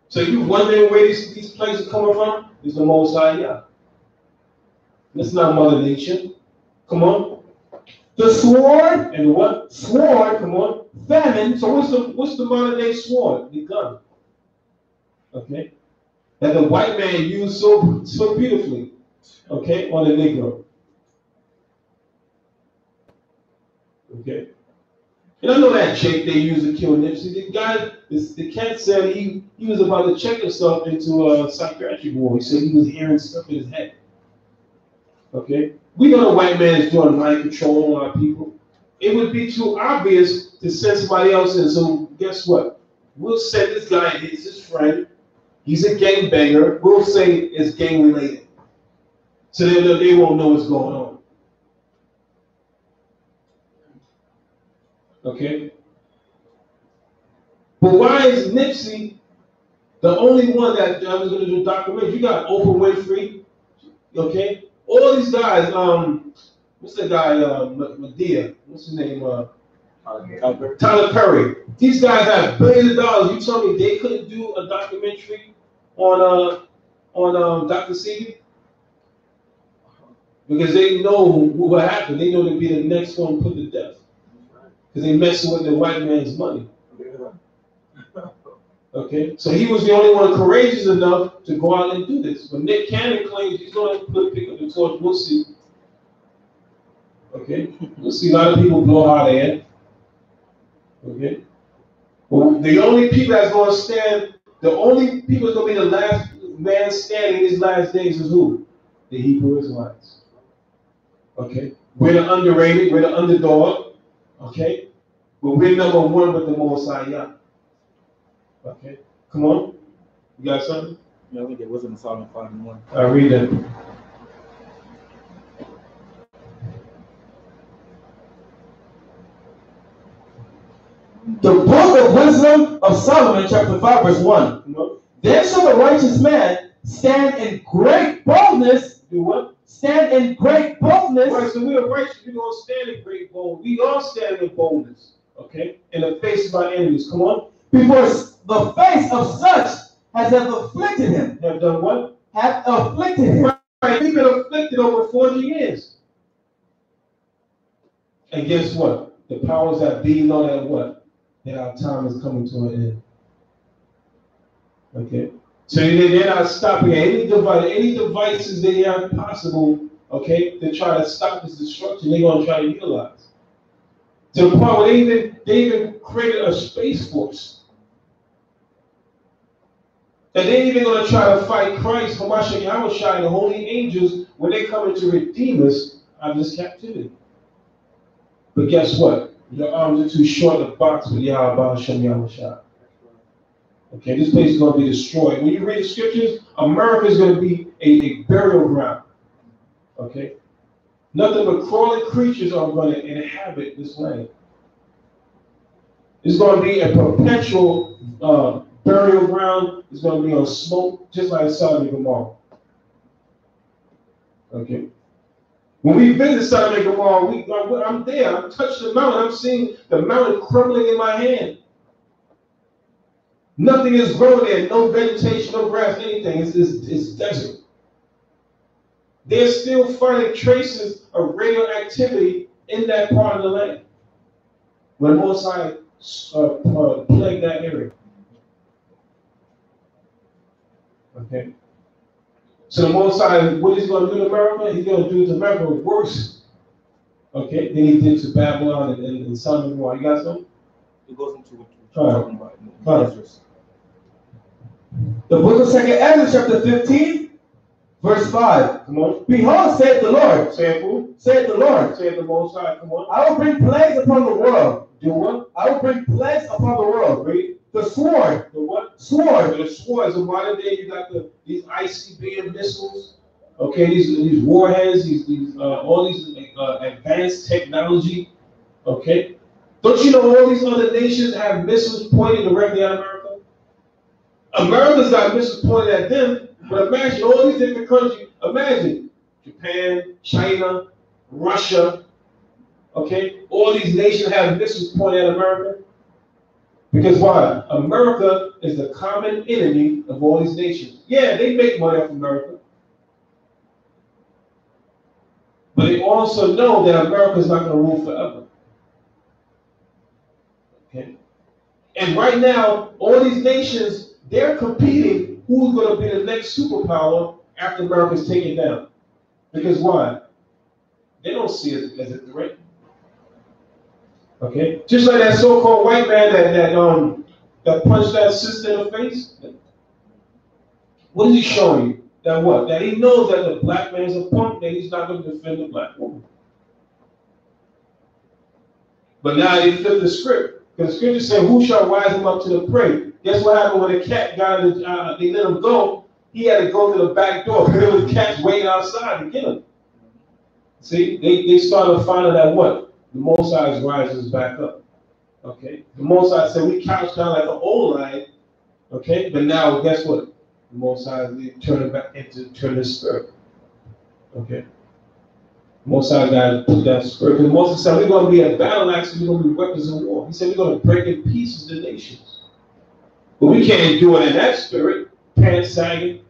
So you wondering where these plagues are coming from? It's the Most High Yah. It's not Mother Nature. Come on.
The sword
and what?
Sword.
Come on.
Famine.
So what's the modern day sword? The gun. Okay. That the white man used so beautifully. Okay, on the Negro. Okay. And I know that Jake they used to kill Nipsey. The guy, the cat said he was about to check himself into a psychiatric ward. He said he was hearing stuff in his head. Okay? We know the white man is doing mind control on our people. It would be too obvious to send somebody else in. So guess what? We'll send this guy and it's his friend. He's a gangbanger. We'll say it's gang related. So they won't know what's going on. Okay? But why is Nipsey the only one that was going to do documentaries? You got Oprah Winfrey, okay? All these guys, what's the guy, Madea? What's his name? Tyler Perry. These guys have billions of dollars. You tell me they couldn't do a documentary on Dr. Sebi? Because they know what happened. They know they'll be the next one put to death. Because they messing with the white man's money. Okay, so he was the only one courageous enough to go out and do this. But Nick Cannon claims he's going to pick up the torch. We'll see. Okay, we'll see. A lot of people blow hot air. Okay, well, the only people that's going to stand, the only people that's going to be the last man standing in these last days is who? The Hebrew Israelites. Okay? We're the underrated, we're the underdog. Okay? But we're number one with the Most High Yah. Okay? Come on. You got something?
Yeah, I think it was in Psalm 5:1.
I'll read it.
The book of wisdom of Solomon, chapter 5, verse 1.
Come on.
Then shall the righteous man stand in great boldness.
Do what?
Stand in great boldness.
Right, so we are righteous. We're going to stand in great boldness. We are standing in boldness. Okay? In the face of our enemies. Come on.
Before the face of such has have afflicted him.
Have done what?
Have afflicted him.
Right. We've been afflicted over 40 years. And guess what? The powers that be know that what? That our time is coming to an end. Okay? So they're not stopping any devices they have possible, okay, to try to stop this destruction, they're going to try to utilize. To the point where they even created a space force. And they're even going to try to fight Christ, Hamashiach Yahushua, and the holy angels when they come to redeem us out of this captivity. But guess what? Your arms are too short to box with Yahweh Hashem Yahushua. Okay, this place is going to be destroyed. When you read the scriptures, America is going to be a burial ground. Okay? Nothing but crawling creatures are going to inhabit this land. It's going to be a perpetual burial ground. It's going to be on smoke, just like Sodom and Gomorrah. Okay? When we visit Sodom and Gomorrah, I'm there. I'm touching the mountain. I'm seeing the mountain crumbling in my hand. Nothing is growing there. No vegetation, no grass, anything. It's desert. They're still finding traces of radioactivity in that part of the land. When Most High plagued that area. Okay. So the Most High, what he's going to do to America? He's going to do to America worse. Okay. Then he did to Babylon and Sodom and Gomorrah. You got something?
It goes into what you're talking about.
The book of 2nd Ezra, chapter 15, verse 5.
Come on.
Behold, saith the Lord.
Say it, who?
Saith the Lord.
Say it, the Most High. Come on.
I will bring plagues upon the world.
Do what?
I will bring plagues upon the world.
Read.
The sword.
The what?
Sword.
The sword. So modern day, you got these ICBM missiles. Okay, these warheads, all these advanced technology. Okay. Don't you know all these other nations have missiles pointed directly at America? America's got missiles pointed at them, but imagine all these different countries. Imagine Japan, China, Russia. Okay, all these nations have missiles pointed at America. Because why? America is the common enemy of all these nations. Yeah, they make money off America. But they also know that America is not going to rule forever. Okay? And right now, all these nations, they're competing who's going to be the next superpower after America's taken down. Because why? They don't see it as a threat. Okay? Just like that so-called white man that punched that sister in the face. What is he showing you? That what? That he knows that the black man is a punk, that he's not going to defend the black woman. But now they flip the script. Because the scripture said, who shall rise him up to the prey? Guess what happened when the cat got they let him go? He had to go to the back door because there was cats waiting outside to get him. See, they started finding that what? The Most High rises back up. Okay? The Most High said, we couched down like an old lion. Okay? But now, guess what? The Most High is turning back into his spirit. Okay? Most High God put that spirit. Because Moses said, we're going to be a battle axe and we're going to be weapons of war. He said, we're going to break in pieces the nations. But we can't do it in that spirit. Pants sagging.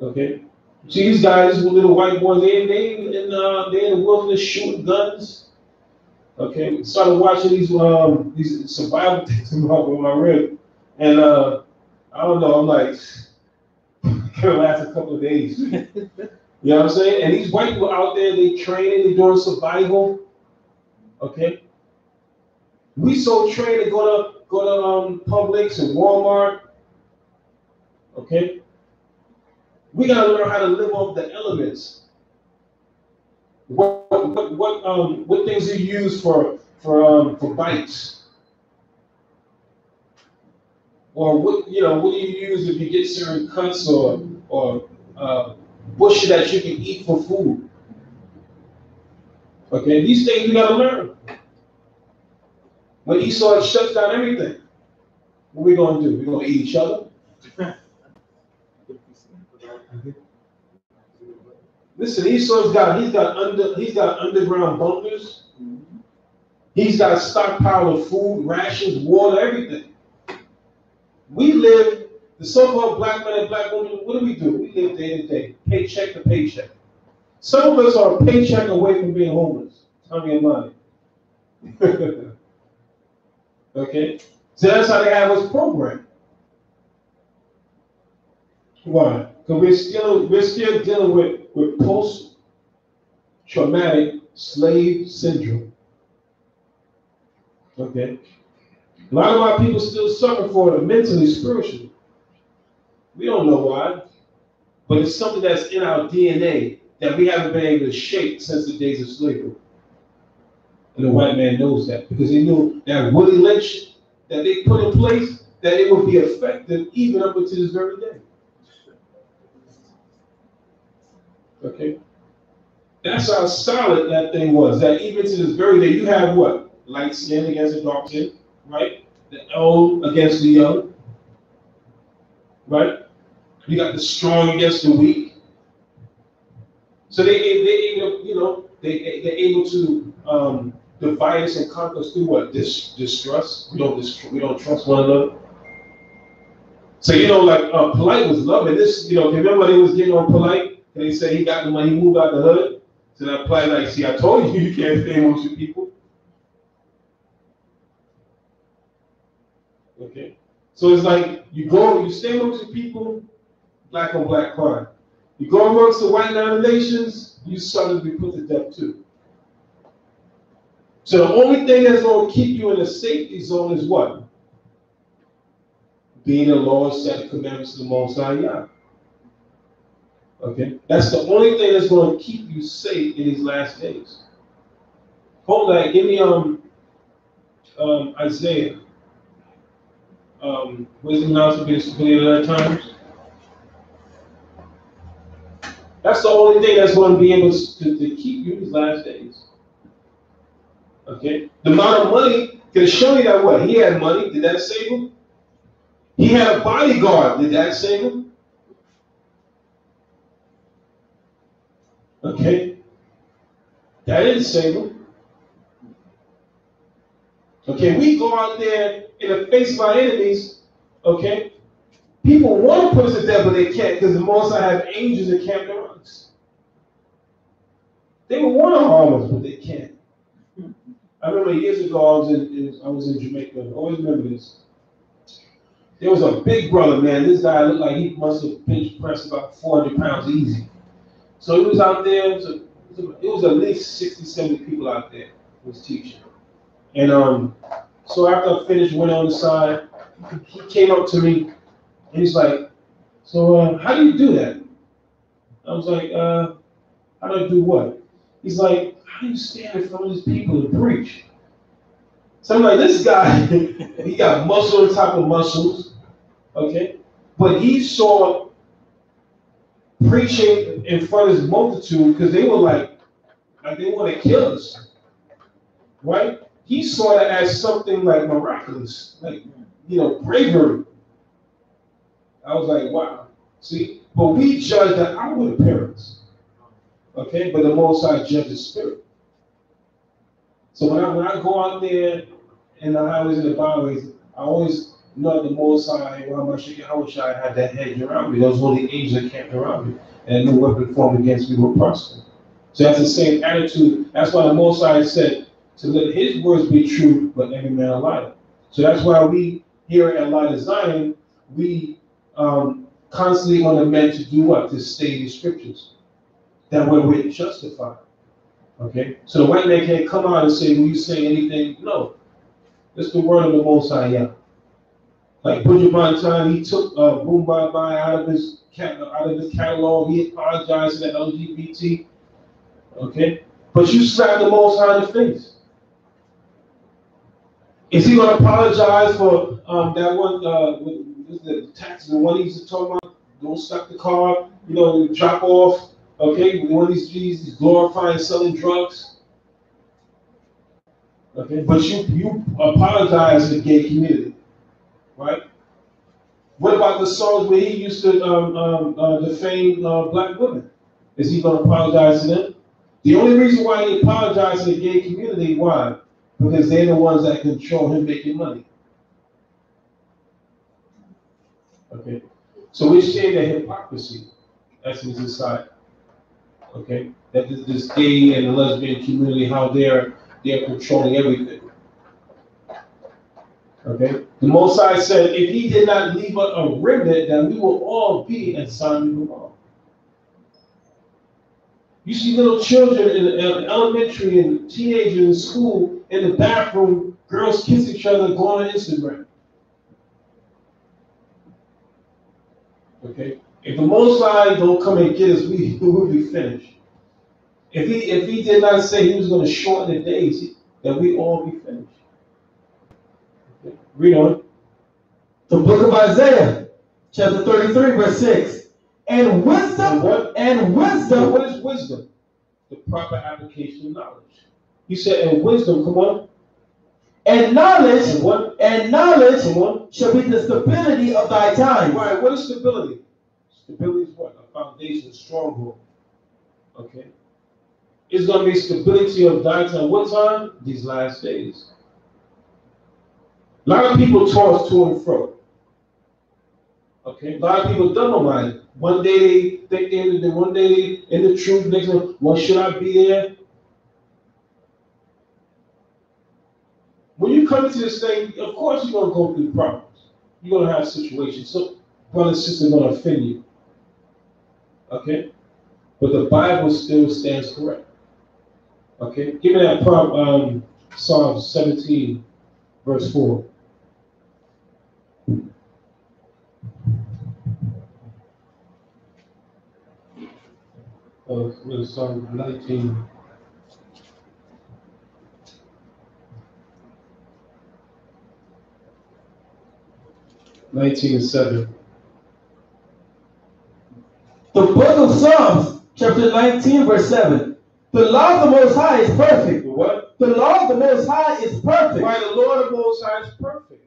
Okay? See, these guys, these little white boys, they're in the wilderness shooting guns. Okay? Started watching these survival things with my rib. And I don't know, I'm like, it's gonna last a couple of days. You know what I'm saying? And these white people out there, they training, they doing survival. Okay? We so trained to go to Publix and Walmart Okay? We gotta learn how to live off the elements. What things do you use for bites? Or what do you use if you get certain cuts or bush that you can eat for food? Okay, these things we gotta learn. When Esau shuts down everything, what we gonna do? We gonna eat each other? Listen, Esau's got underground bunkers. He's got a stockpile of food, rations, water, everything. We live, the so-called black men and black women, what do? We live day to day, paycheck to paycheck. Some of us are a paycheck away from being homeless. Tell me about it. Okay? So that's how they have us programmed. Why? Because we're still dealing with post-traumatic slave syndrome. Okay? A lot of our people still suffer for it mentally, spiritually. We don't know why, but it's something that's in our DNA that we haven't been able to shake since the days of slavery. And the white man knows that because he knew that Willie Lynch that they put in place, that it would be effective even up until this very day. Okay? That's how solid that thing was. That even to this very day, you have what? Light skin against the dark skin, right? The old against the young, right? You got the strong against the weak. So they're able to divide us and conquer us through what? Distrust. We don't trust one another. So like Polite was loving this. Remember when he was getting on Polite and he said he got the money, he moved out the hood. So that Polite like, see, I told you can't stay amongst your people. Okay. So it's like you stay amongst your people, black on black crime. You go amongst the white nations, you suddenly be put to death too. So the only thing that's going to keep you in a safety zone is what? Being the Lord set the commandments of the Most High Yah. Okay? That's the only thing that's going to keep you safe in these last days. Hold that. Give me Isaiah. Wisdom, knowledge, and discipline at other times. That's the only thing that's going to be able to keep you these last days. Okay? The amount of money can show you that what? He had money. Did that save him? He had a bodyguard. Did that save him? Okay? That didn't save him. Okay? We go out there in the face of our enemies. Okay? People want to put us to death, but they can't because the Most High have angels that camp around us. They would want to harm us, but they can't. I remember years ago I was in Jamaica. I always remember this. There was a big brother, man. This guy looked like he must have bench pressed about 400 pounds easy. So he was out there. It was at least 60, 70 people out there who was teaching. And so after I finished, went on the side. He came up to me and he's like, "So how do you do that?" I was like, "How do I do what?" He's like, "How do you stand in front of these people and preach?" So I'm like, this guy, he got muscle on top of muscles, okay? But he saw preaching in front of his multitude because they were like they want to kill us, right? He saw it as something like miraculous, like, bravery. I was like, wow. See, but we judge the outward appearance, okay? But the Most High judges spirit. So when I go out there in the highways and the byways, I always know the Most High, I had that hedge around me. Those holy angels that camped around me, and no weapon formed against me will prosper. So that's the same attitude. That's why the Most High said to let His words be true, but every man a liar. So that's why we here at Light of Zion, we constantly on the men to do what? To stay the scriptures. That way we're justified. Okay? So the white man can't come out and say, "Will you say anything?" No. It's the word of the Most High Yah. Like Bridget Montana, he took Boom Bye Bye out of his catalog. He apologized to the LGBT. Okay, but you slapped the Most High in the face. Is he going to apologize for that one? The tax, the one he's talking about? Don't stop the car. Drop off. Okay, one of these glorifying selling drugs. Okay, but you apologize to the gay community, right? What about the songs where he used to defame black women? Is he going to apologize to them? The only reason why he apologized to the gay community, why? Because they're the ones that control him making money. Okay, so we're seeing the hypocrisy that's in society. Okay, that this gay and the lesbian community, how they're controlling everything. Okay, the Most High said, if he did not leave a remnant, then we will all be in Sodom and Gomorrah. You see little children in elementary and teenagers in school, in the bathroom, girls kiss each other, going on Instagram. Okay, if the Most High don't come and get us, we will be finished. If he did not say he was going to shorten the days, then we all be finished. Okay. Read on.
The book of Isaiah, chapter 33, verse 6. And wisdom,
what?
And wisdom.
What is wisdom? The proper application of knowledge. He said, and wisdom, come on.
And knowledge,
and what?
And knowledge, come on, shall be the stability of thy time.
Right, what is stability? Stability is what? A foundation, a stronghold. Okay. It's going to be stability of thy time. What time? These last days. A lot of people toss to and fro. Okay, a lot of people double-minded. One day they think they're in the, one day in the truth. Next one, well, should I be there? When you come into this thing, of course you're going to go through problems. You're going to have situations. So, brother and sister are going to offend you. Okay, but the Bible still stands correct. Okay, give me that Psalm 17, verse 4. Psalm 19. And 7.
The book of Psalms, chapter 19, verse 7. The law of the Most High is perfect.
What?
The law of the Most High is perfect.
Right, the Lord of the Most High is perfect.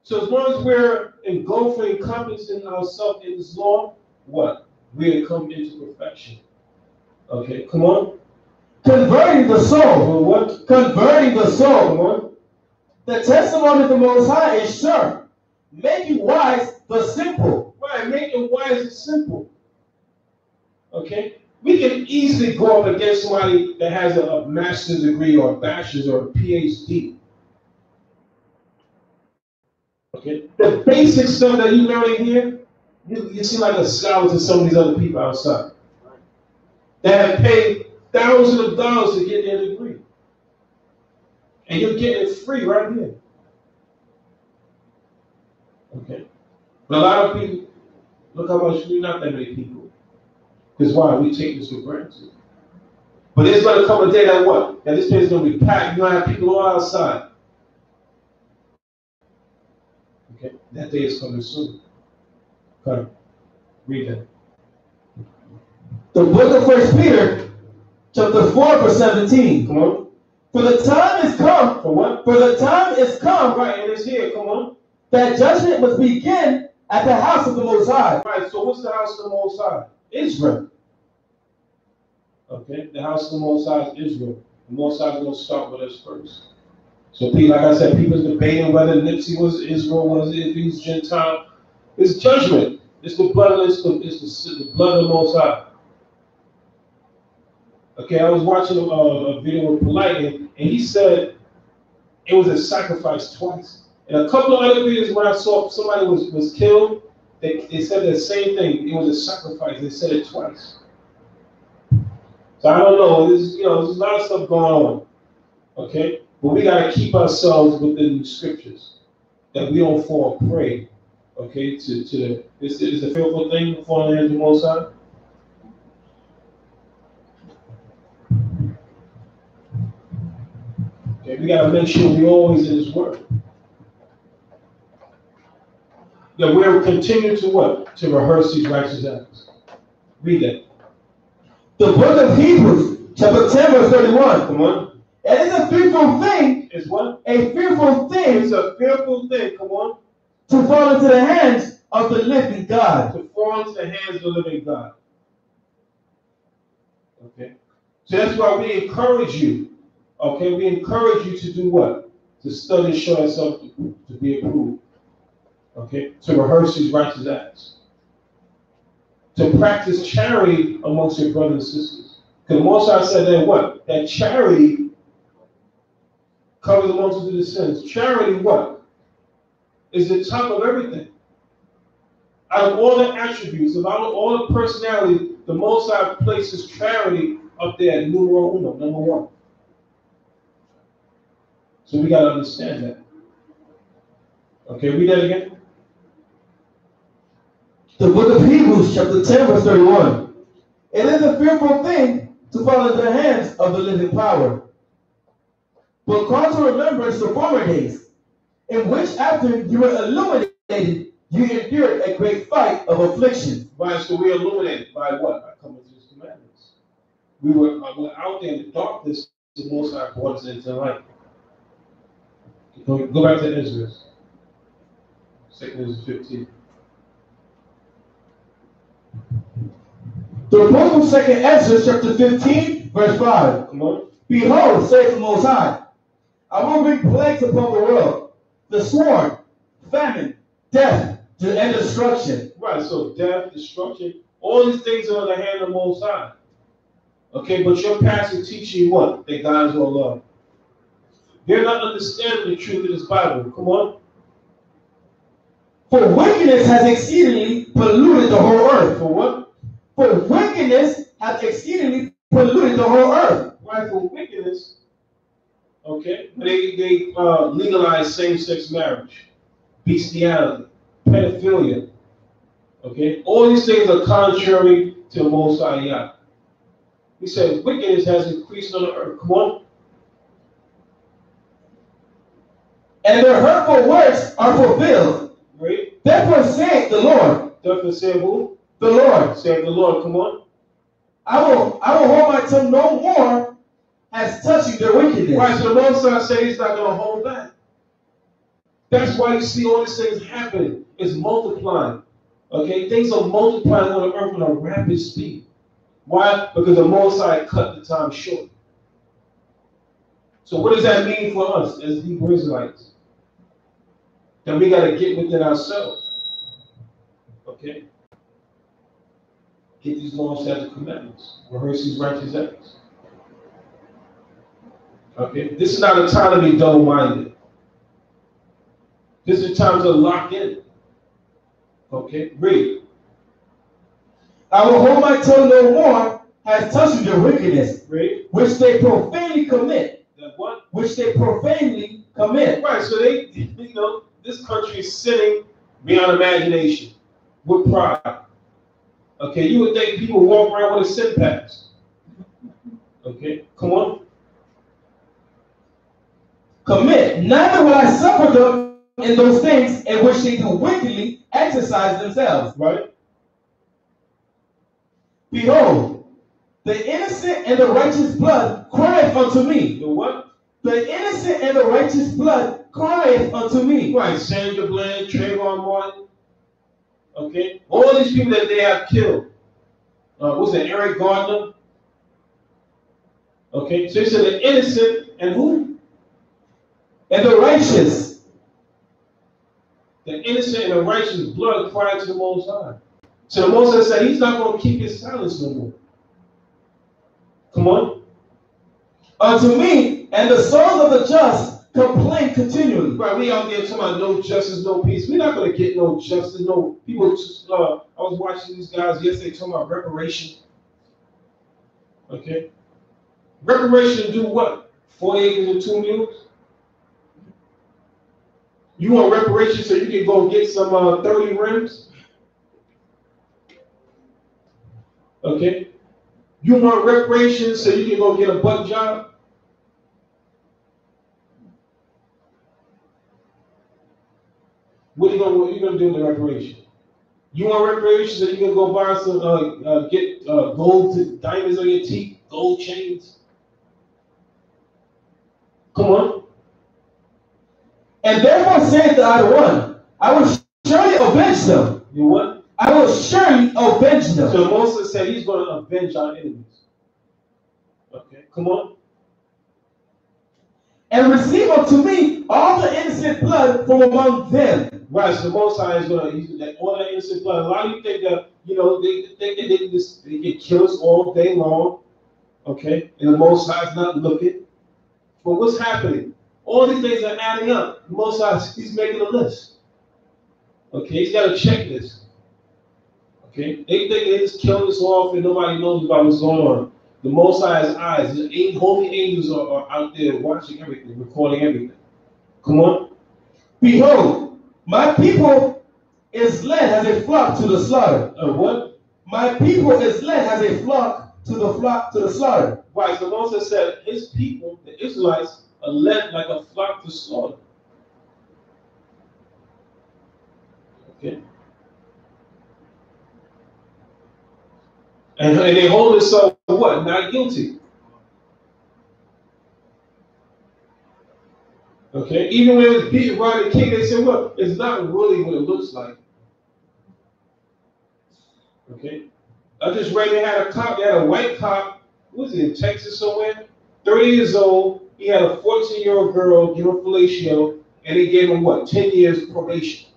So as long as we're engulfing, encompassing ourselves in this law, what? We'll come into perfection. Okay, come on.
Converting the soul.
Well, what?
Converting the soul.
Come on.
The testimony of the Most High is sure, making wise the simple.
Right, making wise is simple. Okay? We can easily go up against somebody that has a master's degree or a bachelor's or a PhD. Okay? The basic stuff that you learn in here, you seem like a scholar to some of these other people outside that have paid thousands of dollars to get their degree. And you're getting it free right here. Okay? But a lot of people, look how much, not that many people. Because why? We take this for granted. But there's going to come a day that what? That this place is going to be packed. You're going to have people all outside. Okay? That day is coming soon. Come. Read that.
The book of 1 Peter, chapter 4, verse 17.
Come on.
For the time is come.
For what?
For the time is come.
Right, and it's here. Come on.
That judgment must begin at the house of the Most High.
Right, so what's the house of the Most High? Israel. Okay, the house of the Most High is Israel. The Most High is going to start with us first. So, like I said, people's debating whether Nipsey was Israel, was if he's Gentile. It's judgment. It's the blood of the blood of the Most High. Okay, I was watching a video with Polite, and he said it was a sacrifice twice. And a couple of other videos where I saw somebody was killed, they said the same thing. It was a sacrifice. They said it twice. So I don't know. There's a lot of stuff going on. Okay, but we got to keep ourselves within the scriptures. that we don't fall prey, okay, to it's a fearful thing falling into the Most High. Okay, we gotta make sure we always in His Word. That we'll continue to what? To rehearse these righteous acts. Read that.
The book of Hebrews, chapter 10, verse 31.
Come on.
It is a fearful thing.
It's what?
A fearful thing.
It's a fearful thing. Come on.
To fall into the hands of the living God.
To fall into the hands of the living God. Okay. So that's why we encourage you. Okay, we encourage you to do what? To study and show yourself to be approved. Okay, to rehearse these righteous acts. To practice charity amongst your brothers and sisters. Because the Most High said that what? That charity covers a multitude of sins. Charity what? Is the top of everything. Out of all the attributes, out of all the personality, the Most High places charity up there at numero uno, number one. So we got to understand that. Okay, read that again.
The book of Hebrews, chapter 10, verse 31. It is a fearful thing to fall into the hands of the living power. But call to remembrance the former days, in which after you were illuminated, you endured a great fight of affliction.
Right, so we are illuminated by what? By coming to His commandments. We were out there in the darkness, the Most High brought us into light. Go back to Ezra. 2 15.
The book of 2 Ezra, chapter 15, verse 5.
Come on.
Behold, saith the Most High, I will bring plagues upon the world, the sword, famine, death, and destruction.
Right, so death, destruction, all these things are in the hand of the Most High. Okay, but your pastor teaching you what? That God is all love. They're not understanding the truth of this Bible. Come on.
For wickedness has exceedingly polluted the whole earth.
For what?
For wickedness hath exceedingly polluted the whole earth.
Right, for wickedness. Okay, they legalize same-sex marriage, bestiality, pedophilia. Okay, all these things are contrary to the Most High Yah. He said wickedness has increased on the earth. Come on.
And their hurtful works are fulfilled.
Right.
Therefore saith the Lord.
Therefore say who?
The Lord.
Say the Lord. Come on.
I will hold my tongue no more as touching their wickedness.
Right, so the Most High said He's not going to hold back. That's why you see all these things happening. It's multiplying. Okay, things are multiplying on the earth at a rapid speed. Why? Because the Most High cut the time short. So what does that mean for us as Hebrew Israelites? Then we got to get within ourselves. Okay? Get these laws, statutes, commandments. Rehearse these righteous acts. Okay? This is not a time to be double-minded. This is a time to lock in. Okay? Read.
I will hold my tongue no more as touching their wickedness.
Read.
Which they profanely commit.
That what?
Which they profanely commit.
Right, so they, you know, this country is sinning beyond imagination with pride. Okay, you would think people walk around with a sin pass. Okay, come on.
Commit. Neither will I suffer them in those things in which they do wickedly exercise themselves.
Right.
Behold, the innocent and the righteous blood crieth unto me.
The what?
The innocent and the righteous blood crieth unto me.
Right, Sandra Bland, Trayvon Martin. Okay, all these people that they have killed. Was it Eric Gardner? Okay, so he said the innocent and who?
And the righteous.
The innocent and the righteous blood cried to the Most High. So the Most High said He's not going to keep His silence no more. Come on.
Unto me, and the souls of the just complain continually.
Right, we out there talking about no justice, no peace. We're not going to get no justice, no people. I was watching these guys yesterday talking about reparation. Okay. Reparation to do what? 40 acres and 2 mules? You want reparations so you can go get some 30 rims? Okay. You want reparations so you can go get a butt job? What are you gonna do in the reparation? You want reparations so you can go buy some get gold diamonds on your teeth, gold chains? Come on.
And therefore saith the other one, I will surely avenge them.
You what?
I will surely avenge them.
So Moses said he's going to avenge our enemies. Okay, come on.
And receive unto me all the innocent blood from among them.
Right, so the Most High is going to use all that innocent blood. A lot of you think that, they think that they get killers all day long. Okay, and the Most High is not looking. But what's happening? All these things are adding up. The Most High, he's making a list. Okay, he's got a checklist. Okay, they think they just killing us off and nobody knows about what's going on. The Most High's eyes, the holy angels are out there watching everything, recording everything. Come on.
Behold, my people is led as a flock to the slaughter.
What?
My people is led as a flock to the slaughter.
Right, so Moses said his people, the Israelites, are led like a flock to slaughter. Okay. And they hold themselves what? Not guilty. Okay. Even when it was beaten by the king, they said, "Well, it's not really what it looks like." Okay. I just read they had a cop. They had a white cop. Was it in Texas somewhere? 30 years old. He had a 14-year-old girl give him fellatio, and they gave him what? 10 years probation.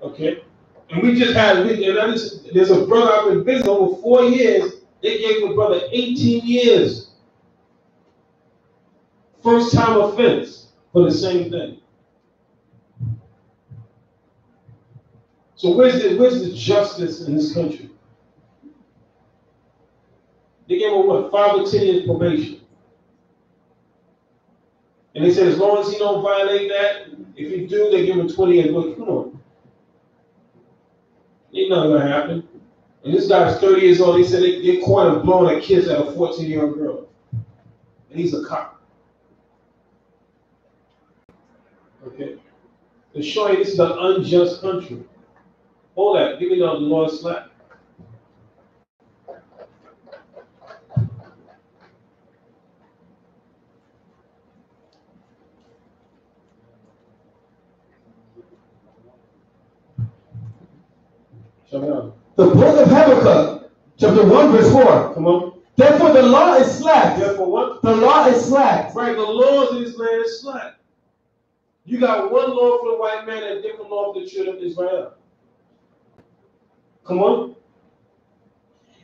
Okay. And we just had, there's a brother I've been visiting over 4 years. They gave the brother 18 years. First time offense for the same thing. So where's the justice in this country? They gave him what, 5 or 10 years probation. And they said as long as he don't violate that, if he do, they give him 20 years. Well, come on. Ain't nothing gonna happen. And this guy's 30 years old. They said they caught him blowing at kids at a 14-year-old girl. And he's a cop. Okay. They're showing this is an unjust country. Hold that. Give me the Lord's slap.
The book of Habakkuk, chapter 1, verse 4.
Come on.
Therefore the law is slack.
Therefore what?
The law is slack.
Right, the laws in this land is slack. You got one law for the white man and a different law for the children of Israel. Come on.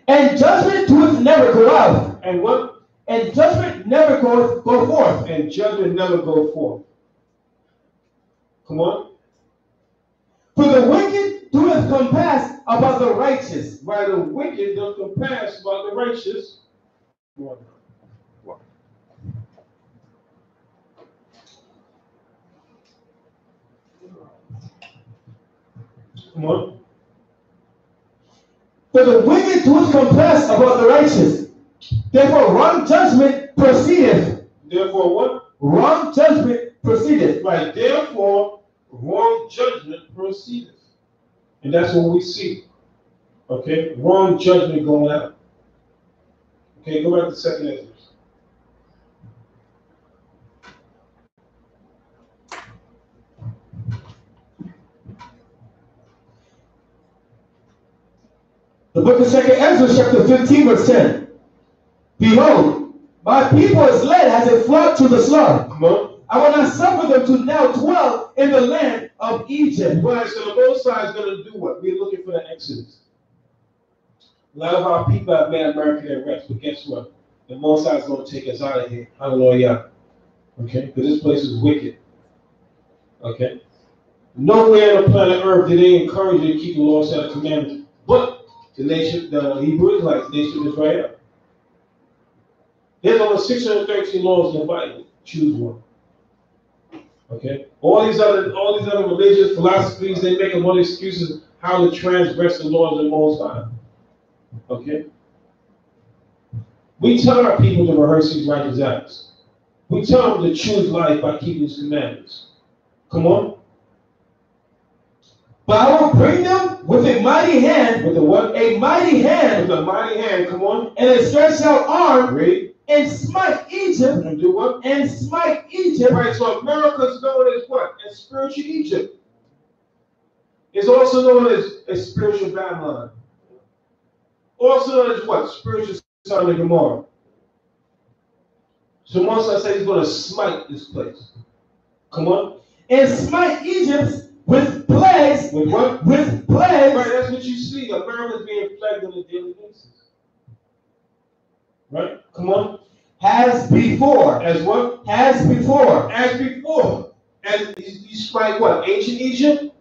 And judgment doeth never go out.
And what?
And judgment never go forth.
And judgment never go forth. Come on.
For the wicked doeth compass about the righteous.
Right, the wicked doth compass about the righteous. Come on. Come on.
For the wicked doeth compass about the righteous. Therefore wrong judgment proceedeth.
Therefore what?
Wrong judgment proceedeth.
Right, therefore wrong judgment proceedeth. And that's what we see. Okay, wrong judgment going out. Okay, go back to 2nd Ezra.
The book of 2nd Ezra, chapter 15, verse 10. Behold, my people is led as a flock to the slaughter.
Come on.
I will not suffer them to now dwell in the land of Egypt.
Right, so the Most High is going to do what? We're looking for the Exodus. A lot of our people have made America their rest, but guess what? The Most High is going to take us out of here. Hallelujah. Okay? Because this place is wicked. Okay? Nowhere on the planet Earth did they encourage you to keep the law, statutes, and commandments, but the nation, the Hebrew Israelites, the nation of Israel. There's over 613 laws in the Bible. Choose one. Okay? All these other religious philosophies, they make them all excuses how to transgress the laws of the Most High. Okay? We tell our people to rehearse these righteous acts. We tell them to choose life by keeping His commandments. Come on.
But I will bring them with a mighty hand.
With a what?
A mighty hand.
With a mighty hand. Come on.
And a stretched out arm.
Read.
And smite Egypt.
And do what?
And smite Egypt.
Right, so America is known as what? As spiritual Egypt. It's also known as spiritual Babylon. Also known as what? Spiritual Sodom and Gomorrah. So Moses said He's going to smite this place. Come on.
And smite Egypt with plagues.
With what?
With plagues.
Right, that's what you see. America's being plagued on a daily basis. Right? Come on.
As before.
As what?
As before.
As before. And he smite what? Ancient Egypt?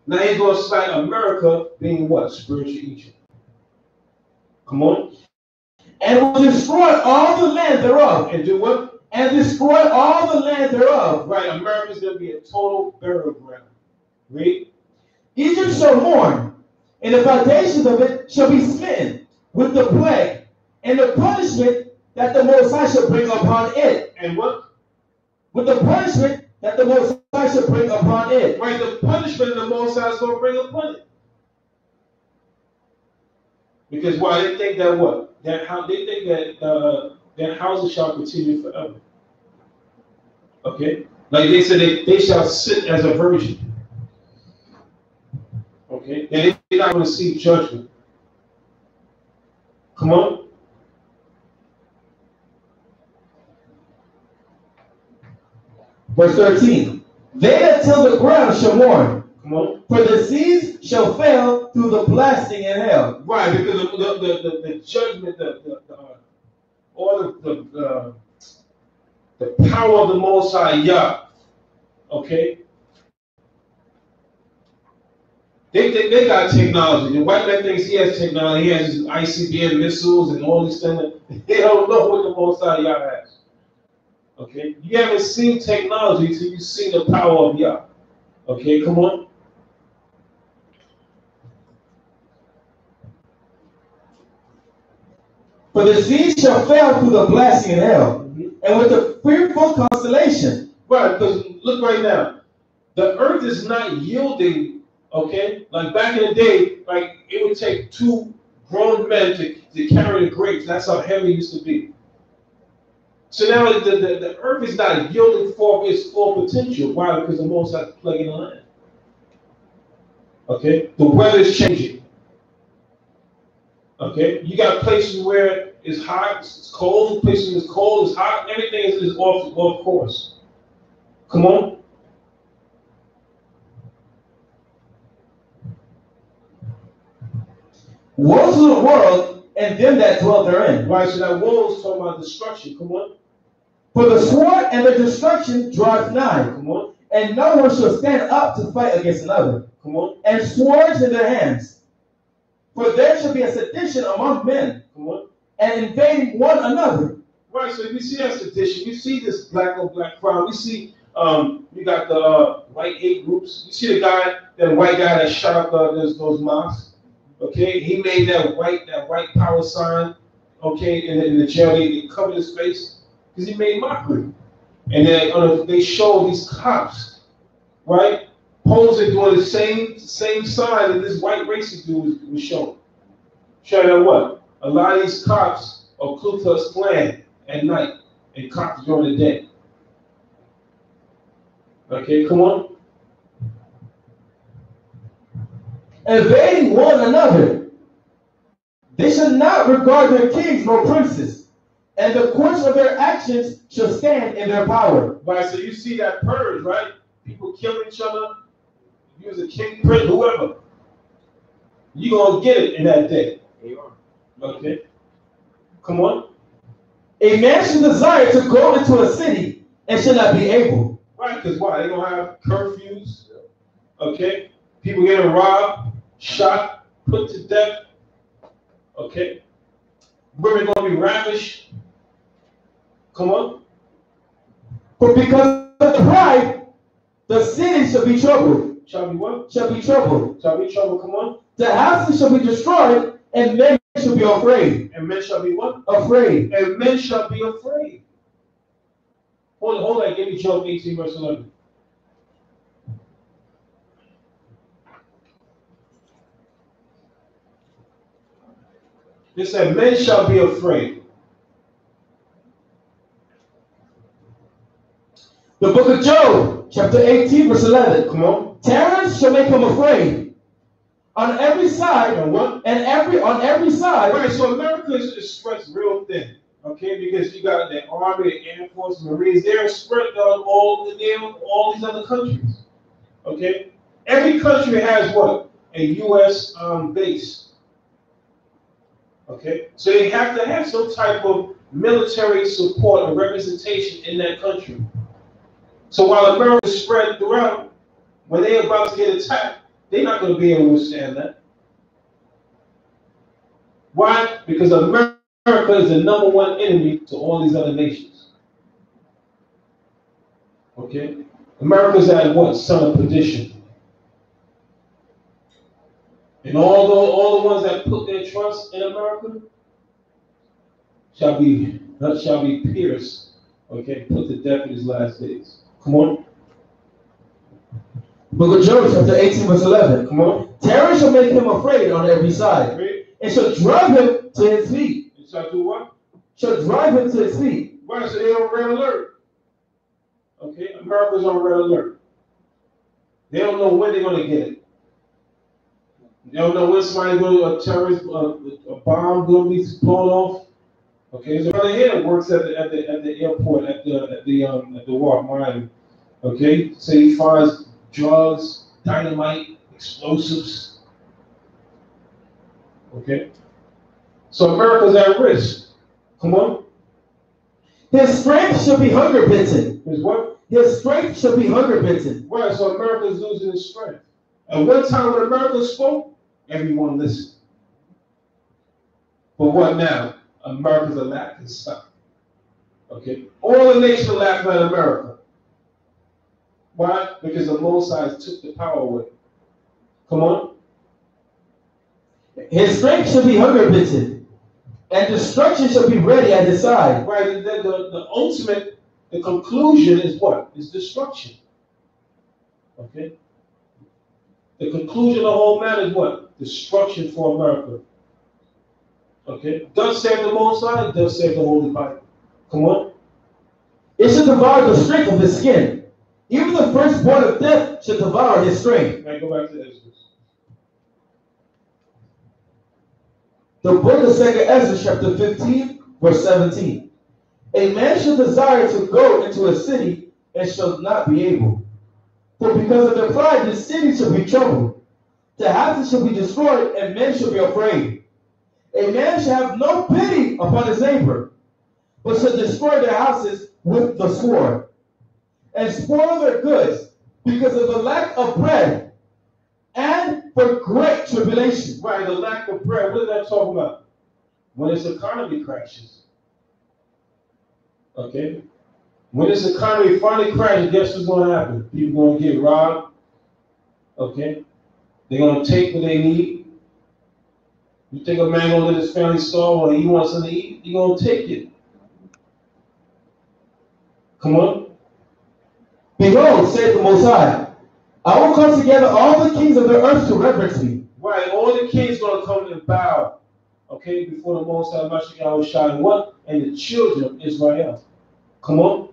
Now He's going to smite America being what? Spiritual Egypt. Come on.
And will destroy all the land thereof.
And do what?
And destroy all the land thereof.
Right, America's going to be a total burial ground. Read.
Egypt shall mourn, and the foundations of it shall be smitten with the plague, and the punishment that the Most High shall bring upon it.
And what?
With the punishment that the Most High shall bring upon it.
Right, the punishment the Most High is going to bring upon it. Because why? They think that what? They think that their houses shall continue forever. Okay? Like they said, they shall sit as a virgin. Okay? And they're not going to see judgment. Come on.
Verse 13. They that till the ground shall mourn.
Come on.
For the seas shall fail through the blasting in hell.
Right, because the judgment, the power of the Most High Yah, okay? They got technology. The white man thinks he has technology. He has his ICBM missiles and all these things. They don't know what the Most High Yah has. Okay? You haven't seen technology until you see the power of Yah. Okay, come on.
For the seas shall fail through the blasting in hell, and with the fearful constellation.
Right, because look right now. The earth is not yielding, okay? Like back in the day, like it would take two grown men to carry the grapes. That's how heavy it used to be. So now the earth is not yielding for its full potential. Why? Because the Most High is plaguing the land. Okay? The weather is changing. Okay? You got places where it's hot, it's cold, places it's cold, it's hot, everything is off course. Come on.
Woe to the world and them that dwell therein.
Right, so that woe is talking about destruction. Come on.
For the sword and the destruction draweth nigh.
Come on.
And no one shall stand up to fight against another.
Come on.
And swords in their hands. For there shall be a sedition among men.
Come on.
And invading one another.
Right, so we see that sedition. You see this black on black crowd. We see you got the white hate groups. You see that white guy that shot up those mosques. Okay, he made that white power sign. Okay, in the jail they covered his face because he made mockery. And then they show these cops, right, posing doing the same sign that this white racist dude was showing. Showing that what? A lot of these cops are Ku Klux Klan at night and cops during the day. Okay, come on.
Invading one another. They shall not regard their kings nor princes, and the course of their actions shall stand in their power.
Right, so you see that purge, right? People killing each other. Use a king, prince, whoever. You're going to get it in that day. Okay. Come on.
A man should desire to go into a city and should not be able.
Right, because why? They're going to have curfews. Okay. People getting robbed, shot, put to death. Okay. Women going to be ravished. Come on.
But because of the pride The city shall be troubled.
Shall be what?
Shall be troubled.
Shall be troubled. Come on.
The houses shall be destroyed, and men shall be afraid.
And men shall be what?
Afraid.
And men shall be afraid. Hold on. Give me Job 18 verse 11. It said, men shall be afraid.
The book of Job, chapter 18, verse 11. Come on. Terrors shall make him afraid. On every side.
And what?
On every side.
Right, so America is spread real thin. Okay, because you got the Army, the Air Force, Marines, they're spread on all these other countries. Okay? Every country has what? A U.S. Base. Okay? So they have to have some type of military support or representation in that country. So while America is spread throughout, when they're about to get attacked, they're not going to be able to withstand that. Why? Because America is the #1 enemy to all these other nations. Okay? America's at what? Son of perdition. And all the ones that put their trust in America shall be pierced, okay, put to death in these last days. Come on.
Book of Job, chapter 18, verse 11. Come on. Terror shall make him afraid on every side. It shall drive him to his feet.
It shall do what?
Shall drive him to his feet.
Right, so they're on red alert. Okay, America's on red alert. They don't know when they're going to get it. They don't know when somebody's going to, a bomb going to be blown off. Okay, there's a brother here that works at the airport at the Wharf Miami. Okay, so he finds drugs, dynamite, explosives. Okay, so America's at risk. Come on.
His strength shall be hunger bitten.
His what?
His strength shall be hunger bitten.
Right, so America is losing its strength. At one time when America spoke, everyone listened. But what now? America's a laughing stock. Okay? All the nations are laughing at America. Why? Because the Most High took the power away. Come on.
His strength shall be hunger bitten, and destruction shall be ready at his side.
Right, and then the ultimate, the conclusion is what? Is destruction. Okay? The conclusion of the whole matter is what? Destruction for America. Okay? Does save the Most High, does save the Holy Bible. Come on.
It shall devour the strength of his skin. Even the firstborn of death shall devour his strength.
Now go back to Ezra.
The book of 2nd Ezra, chapter 15, verse 17. A man shall desire to go into a city and shall not be able. For because of their pride, the city shall be troubled. The houses shall be destroyed, and men shall be afraid. A man shall have no pity upon his neighbor, but shall destroy their houses with the sword, and spoil their goods, because of the lack of bread, and for great tribulation.
Right, the lack of bread. What is that talking about? When its economy crashes. Okay? When this economy finally crashes, guess what's going to happen? People going to get robbed. Okay? They're going to take what they need. You think a man going to let his family starve or he wants something to eat? He's going to take it. Come on.
Behold, saith the Most High, I will call together all the kings of the earth to reverence me.
Right, all the kings going to come and bow. Okay, before the Most High, Mashiach shine what? And the children of Israel. Come on.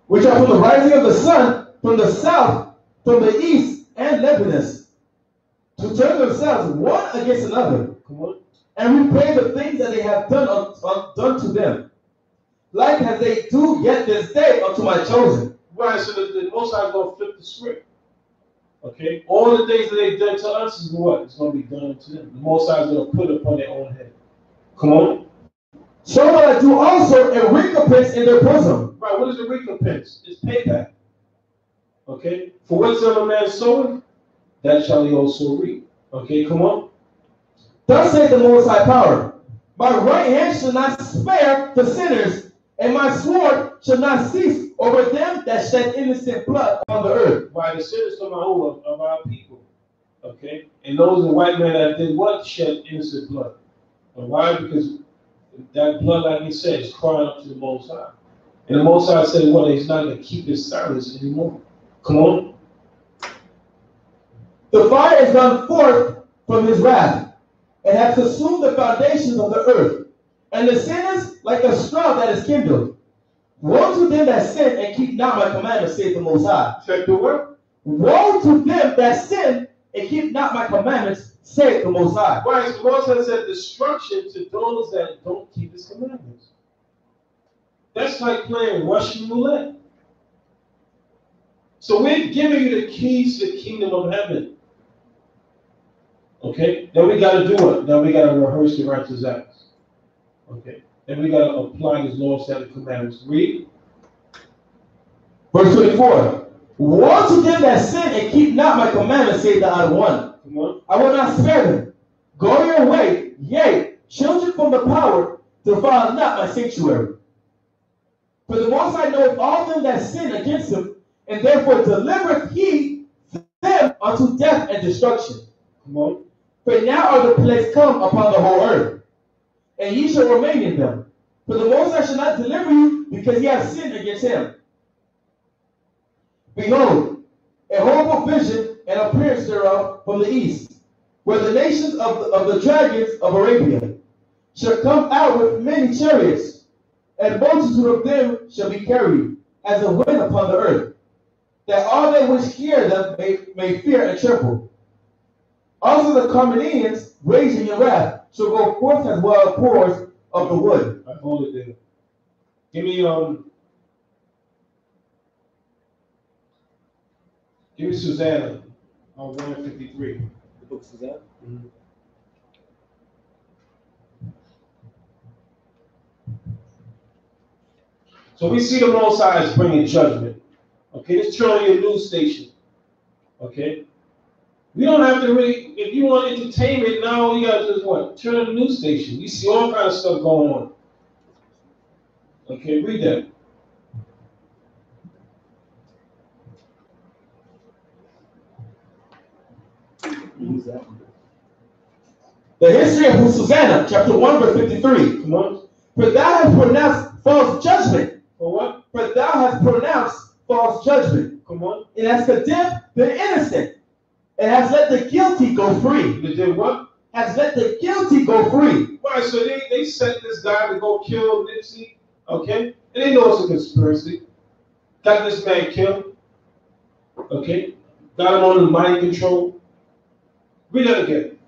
Which are from the rising of the sun, from the south, from the east, and Lebanus, to turn themselves one against another.
Come on.
And repay the things that they have done to them, like as they do yet this day unto my chosen.
Right, so the Most High is going to flip the script. Okay? All the things that they've done to us is what? It's going to be done to them. The Most High is going to put it upon their own head. Come on.
So will I do also a recompense in their bosom.
Right, what is the recompense? It's payback. Okay? For whatsoever man soweth, that shall he also reap. Okay, come on.
Thus saith the Most High Power, my right hand shall not spare the sinners, and my sword shall not cease over them that shed innocent blood on the earth.
Why the sinners of our people. Okay? And those are white men that did what? Shed innocent blood. And why? Because that blood, like he said, is crying up to the Most High. And the Most High said, well, he's not going to keep his silence anymore. Come on.
The fire is gone forth from his wrath, and hath consumed the foundations of the earth, and the sinners like a straw that is kindled. Woe to them that sin and keep not my commandments, saith the Most High.
Check the word.
Woe to them that sin and keep not my commandments, saith the Most High.
Why? The Most High said destruction to those that don't keep his commandments. That's like playing Russian roulette. So we're giving you the keys to the kingdom of heaven. Okay? Then we got to do it. Then we got to rehearse the righteous acts. Okay? Then we got to apply his law, statute, commandments. Read.
Verse 24. Woe to them that sin and keep not my commandments, saith the Holy One.
Come on.
I will not spare them. Go your way, yea, children from the power, defile not my sanctuary. For the Most High knoweth all them that sin against him, and therefore delivereth he them unto death and destruction.
Come on.
For now are the plagues come upon the whole earth, and ye shall remain in them. For the Most High shall not deliver you, because ye have sinned against him. Behold, a horrible vision and appearance thereof from the east, where the nations of the dragons of Arabia shall come out with many chariots, and multitude of them shall be carried, as a wind upon the earth, that all they which hear them may fear and tremble. Also the Carmenians, raging in wrath, shall go forth as wild boars of the wood.
I hold it there. Give me Susanna on 153.
The book of Susanna?
Mm-hmm. So we see the Most High is bringing judgment. Okay, let's turn on your news station. Okay? We don't have to really, if you want entertainment now, you gotta just what? Turn on the news station. You see all kind of stuff going on. Okay, read that.
Use that one.
The history of Susanna, chapter 1, verse 53.
Come on.
For thou hast pronounced false judgment.
For what?
For thou hast pronounced false judgment.
Come on.
It has condemned the innocent. It has let the guilty go free.
They did what?
Has let the guilty go free.
Right, so they sent this guy to go kill Nipsey, okay? And they know it's a conspiracy. Got this man killed, okay? Got him on the mind control. Read that again.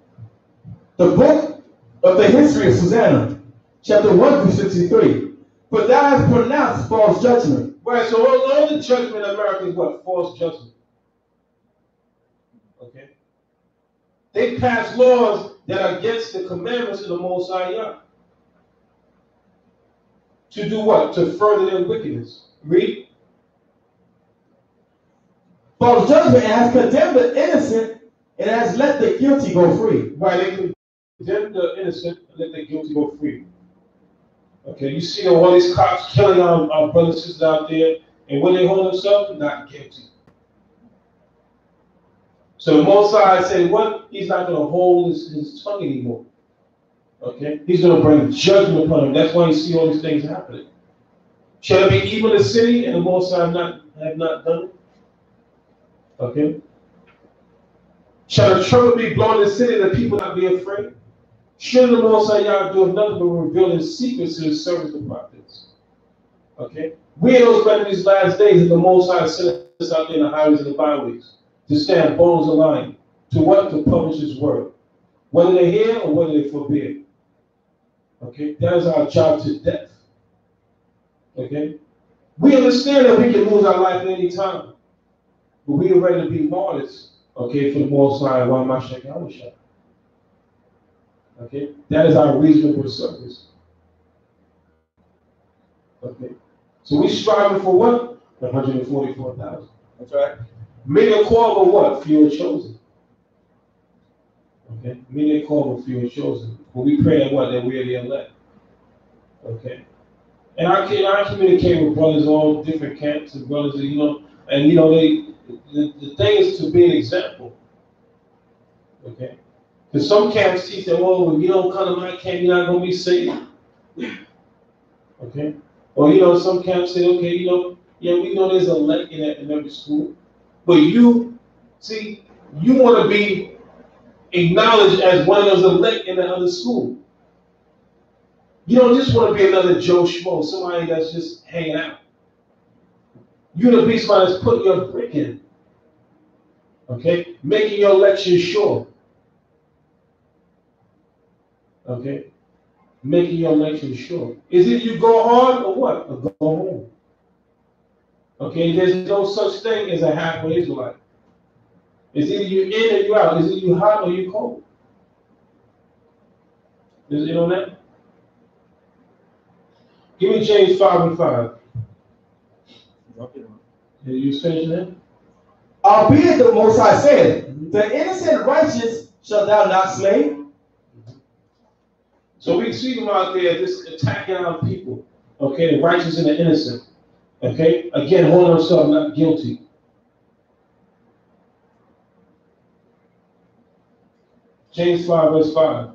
The book of the history of Susanna, chapter 1 through 63. For thou hast pronounced false judgment.
Right, so all the judgment in America is what? False judgment. Okay? They pass laws that are against the commandments of the Most High Yah. To do what? To further their wickedness. Read.
False judgment has condemned the innocent and has let the guilty go free.
Right, they condemn the innocent and let the guilty go free. Okay, you see all these cops killing our brothers and sisters out there, and when they hold themselves, not guilty. So the Most High said, what? He's not going to hold his tongue anymore. Okay? He's going to bring judgment upon him. That's why you see all these things happening. Shall it be evil in the city, and the Most High have not done it? Okay? Shall a trumpet be blown in the city, and the people not be afraid? Should the Most High Yah do nothing but reveal his secrets to his servants and prophets? Okay? We are those men in these last days, and the Most High sent us out there in the highways and the byways to stand bones aligned. To what? To publish his word. Whether they hear or whether they forbid. Okay? That is our job to death. Okay? We understand that we can lose our life at any time. But we are ready to be martyrs. Okay? For the Most High, one Mashiach Yahushua. Okay? That is our reasonable service. Okay? So we striving for what? 144,000.
That's right.
Many are called, but what? Few are chosen. Okay? Many are called, but few are chosen. But we pray that what? That we are the elect. Okay? And I communicate with brothers, all different camps and brothers, you know, and you know, the thing is to be an example. Okay? Because some camps teach that, well, when you don't come to my camp, you're not going to be saved. Okay? Or, you know, some camps say, okay, you know, yeah, we know there's a elect in every school. But you, see, you want to be acknowledged as one of those elect in the other school. You don't just want to be another Joe Schmo, somebody that's just hanging out. You want to be somebody that's putting your brick in. Okay? Making your election sure. Okay? Making your election sure. Is it you go hard or what? Or go home? Okay? There's no such thing as a halfway Israelite. It's either you in or you out. Is it you hot or you cold? Is it on that? Give me James 5 and 5. You was finishing that?
Albeit the Most High said, the innocent righteous shalt thou not slay.
So we see them out there just attacking our people. Okay, the righteous and the innocent. Okay, again, holding themselves not guilty. James 5 verse 5.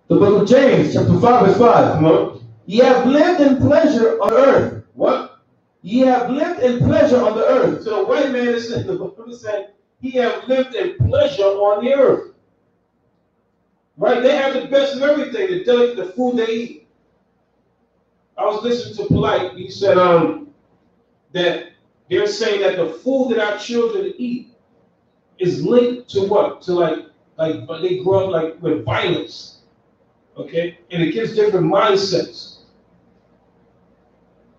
The book of James, chapter 5, verse 5. Come on. Ye have lived in pleasure on earth.
What?
Ye have lived in pleasure on the earth.
So the white man is saying, the book is saying, he have lived in pleasure on the earth. Right? They have the best of everything, the delicate, the food they eat. I was listening to Polite. He said that they're saying that the food that our children eat is linked to what? To like they grow up like with violence. Okay, and it gives different mindsets.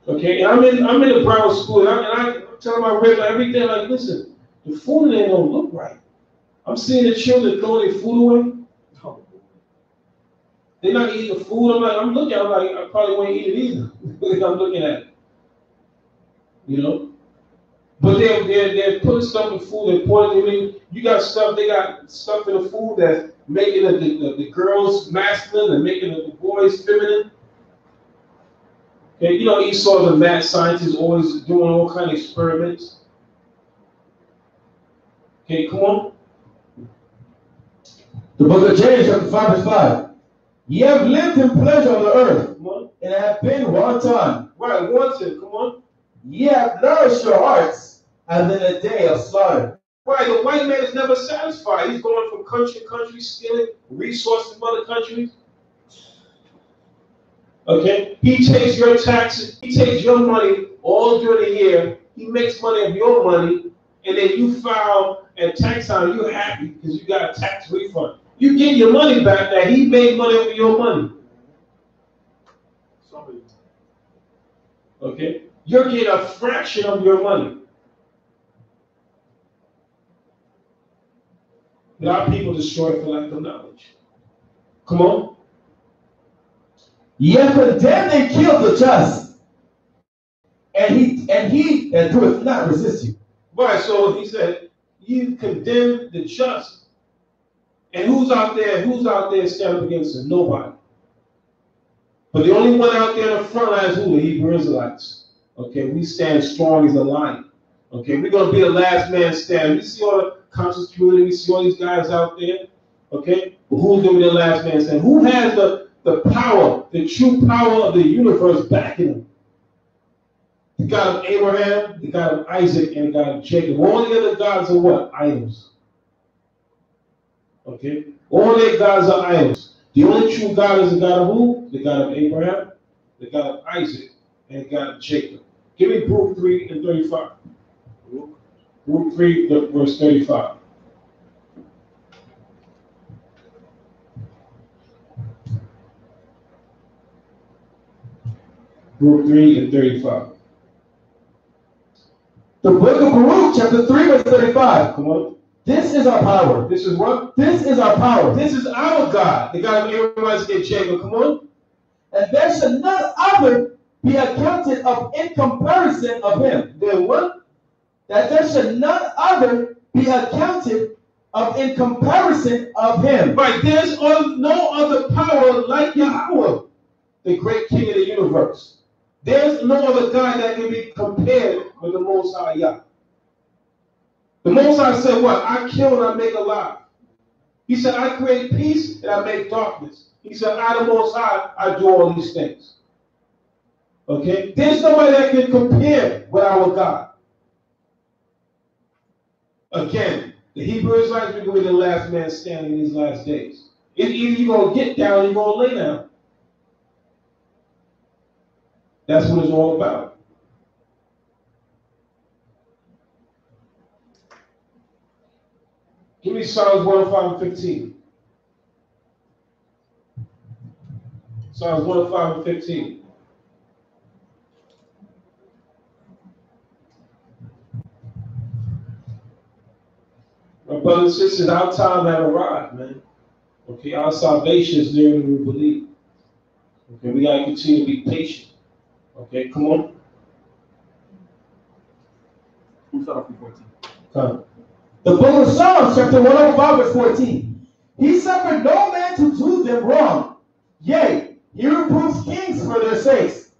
Okay, and I'm in the Brown school, and I tell my regular every day, like, listen, the food in there don't look right. I'm seeing the children throw their food away. They're not eating the food. I'm looking, I'm like, I probably won't eat it either. I'm looking at it. You know? But they're putting stuff in food, they're pouring it in. You got stuff, they got stuff in the food that's making the girls masculine and making the boys feminine. Okay, you know, Esau, the mad scientist, always doing all kind of experiments. Okay, come on.
The book of James, chapter 5, verse 5. Ye have lived in pleasure on the earth, and have been wanton.
Right, wanton, come on.
Ye have nourished your hearts as in a day of slaughter.
Right, the white man is never satisfied. He's going from country to country, stealing resources from other countries. Okay, he takes your taxes, he takes your money all during the year. He makes money of your money, and then you file at tax time. You're happy because you got a tax refund. You get your money back that he made money off of your money. Okay, you're getting a fraction of your money. A lot of people destroy for lack of knowledge. Come on.
Ye have condemned and killed the just, and he that doeth not resist you.
Right, so he said, you condemn the just. And who's out there standing up against him? Nobody. But the only one out there in the front line is who? The Hebrew Israelites. Okay, we stand strong as a lion. Okay, we're going to be the last man standing. We see all the conscious community, we see all these guys out there. Okay, but who's going to be the last man standing? Who has the power, the true power of the universe backing him? The God of Abraham, the God of Isaac, and the God of Jacob. All the other gods are what? Idols. Okay? All their gods are idols. The only true God is the God of who? The God of Abraham, the God of Isaac, and the God of Jacob. Give me Luke 3 and 35. Luke 3, verse 35. Luke 3 and 35.
The book of Baruch, chapter 3, verse 35.
Come on.
This is our power.
This is what?
This is our power.
This is our God, the God of Abraham, Isaac, and Jacob. Come on.
And there shall none other be accounted of in comparison of him.
Then what?
That there shall none other be accounted of in comparison of him.
Right, there's no other power like Yahweh, the great king of the universe. There's no other God that can be compared with the Most High Yah. The Most High said what? I kill and I make alive. He said, I create peace and I make darkness. He said, I, the Most High, I do all these things. Okay? There's nobody that can compare with our God. Again, the Hebrew Israelites are going to be the last man standing in these last days. Either you're going to get down or you're going to lay down. That's what it's all about. Give me Psalms 105 and 15. Psalms 105 and 15. My brothers and sisters, our time has arrived, man. Okay, our salvation is nearer than we believe. Okay, we gotta continue to be patient. Okay, come on.
Who start from 14?
Come.
The book of Psalms, chapter 105, verse 14. He suffered no man to do them wrong. Yea, he reproves kings for their sakes,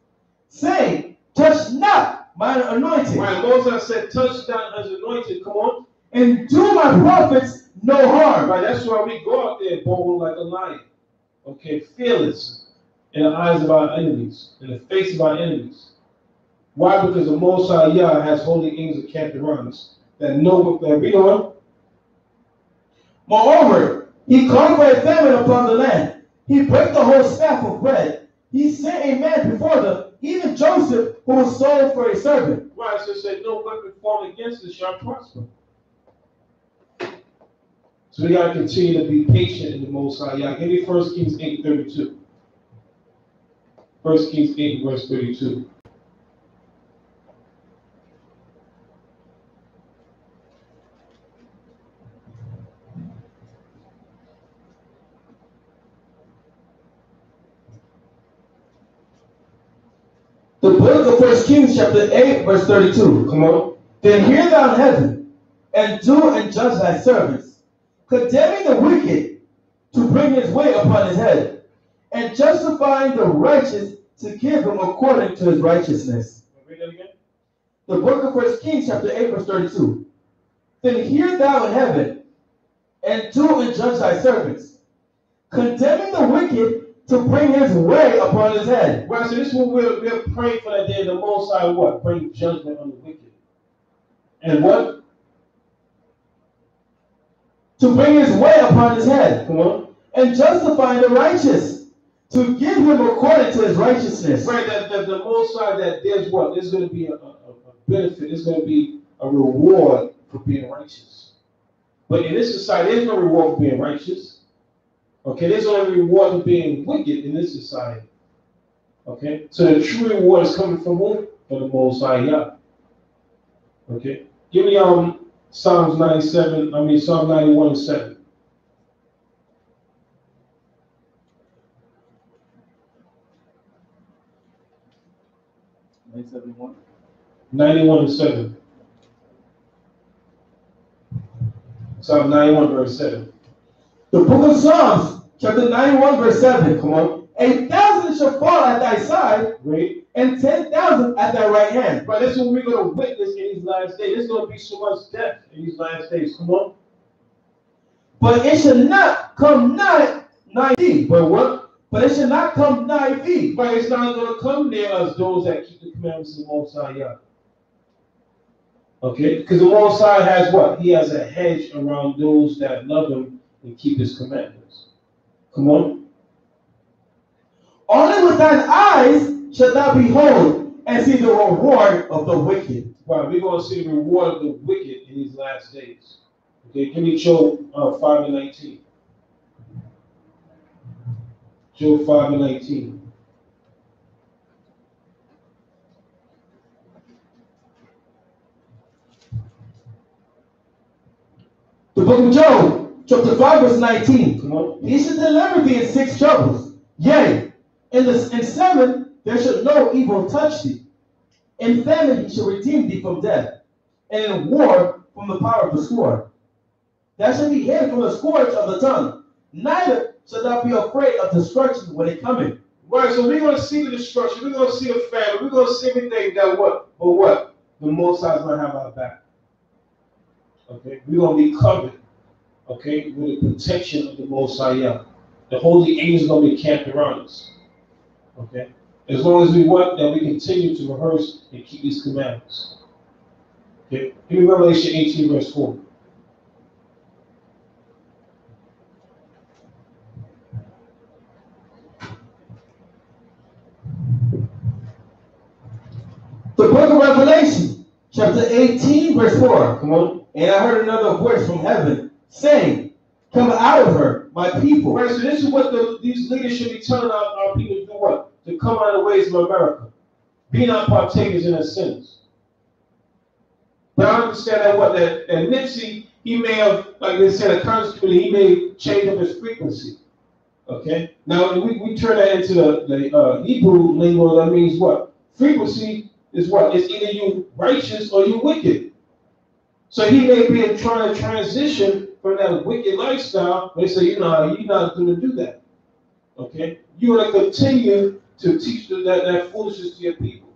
saying, touch not mine anointed.
Right, Moses said, touch not his anointed. Come on.
And do my prophets no harm.
Right, that's why we go out there bold like a lion. Okay, fearless in the eyes of our enemies, in the face of our enemies. Why? Because the Most High Yah has holy angels camped around us that know what they're read on.
Moreover, he called for a famine upon the land. He brake the whole staff of bread. He sent a man before them, even Joseph, who was sold for a servant.
Right, so it said, no weapon formed against us shall prosper. So we got to continue to be patient in the Most High Yah. Give me 1 Kings 8:32. 1 Kings 8, verse 32.
The book of 1 Kings, chapter 8, verse 32.
Come on.
Then hear thou heaven, and do and judge thy servants, condemning the wicked to bring his way upon his head, and justifying the righteous to give him according to his righteousness.
Read that again.
The book of 1 Kings, chapter 8, verse 32. Then hear thou in heaven, and do and judge thy servants, condemning the wicked to bring his way upon his head.
Right, so this is what we're praying for that day. The Most High what? Bring judgment on the wicked. And what?
To bring his way upon his head.
Come on.
And justifying the righteous, to give him according to his righteousness.
Right, that the Most High, that there's what? There's going to be a benefit. There's going to be a reward for being righteous. But in this society, there's no reward for being righteous. Okay, there's only reward for being wicked in this society. Okay, so the true reward is coming from whom? From the Most High Yah. Okay, give me Psalm 91 and 7.
$971.
91 and 7. Psalm 91 verse 7.
The book of Psalms, chapter 91, verse 7.
Come on.
1,000 shall fall at thy side,
Great.
and 10,000 at thy right hand.
But this is what we're going to witness in these last days. There's going to be so much death in these last days. Come on.
But it shall not come nigh thee.
But what?
But it shall not come nigh thee.
But it's not going to come near us, those that keep the commandments of the Most High Yah. Okay? Because the Most High has what? He has a hedge around those that love him and keep his commandments. Come on.
Only with thine eyes shalt thou behold and see the reward of the wicked.
Right, we're going to see the reward of the wicked in these last days. Okay, give me Job 5 and 19. Job 5 and 19.
The book of Job, chapter 5, verse 19.
Come on.
He shall deliver thee in 6 troubles. Yea, in 7 there shall no evil touch thee. In famine he shall redeem thee from death. And in war from the power of the sword. Thou shalt be hid from the scourge of the tongue. Neither shalt thou be afraid of destruction when it cometh.
Right, so we're going to see the destruction. We're going to see the famine. We're going to see everything that what? But what? The Most High is going to have our back. Okay? We're going to be covered. Okay? With the protection of the Most High. The holy angels are going to be camped around us. Okay? As long as we what? That we continue to rehearse and keep these commandments. Okay? Give me Revelation 18, verse 4.
The book of Revelation, chapter 18, verse 4.
Come on.
And I heard another voice from heaven saying, come out of her, my people.
Right, so this is what these leaders should be telling our people to do what? To come out of the ways of America. Be not partakers in their sins. But I understand that what? That Nipsey, he may have, like they said, a constantly, he may change up his frequency. Okay? Now, we turn that into the Hebrew lingo, that means what? Frequency is what? It's either you righteous or you wicked. So he may be trying to transition from that wicked lifestyle. They say, you're not going to do that. Okay? You're going to continue to teach that foolishness to your people.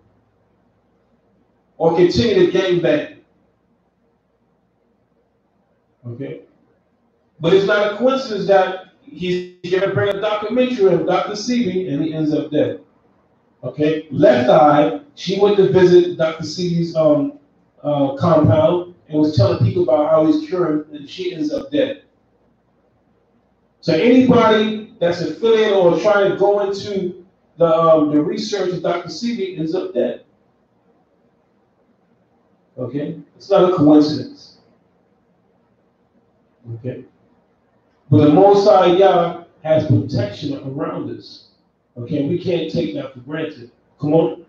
Or continue to gangbang. Okay? But it's not a coincidence that he's going to bring a documentary of Dr. Sebi and he ends up dead. Okay? Left Eye, she went to visit Dr. Sebi's compound and was telling people about how he's curing, and she ends up dead. So anybody that's affiliated or trying to go into the research of Dr. Sebi ends up dead. Okay? It's not a coincidence. Okay? But the Most High Yah has protection around us. Okay? We can't take that for granted. Come on.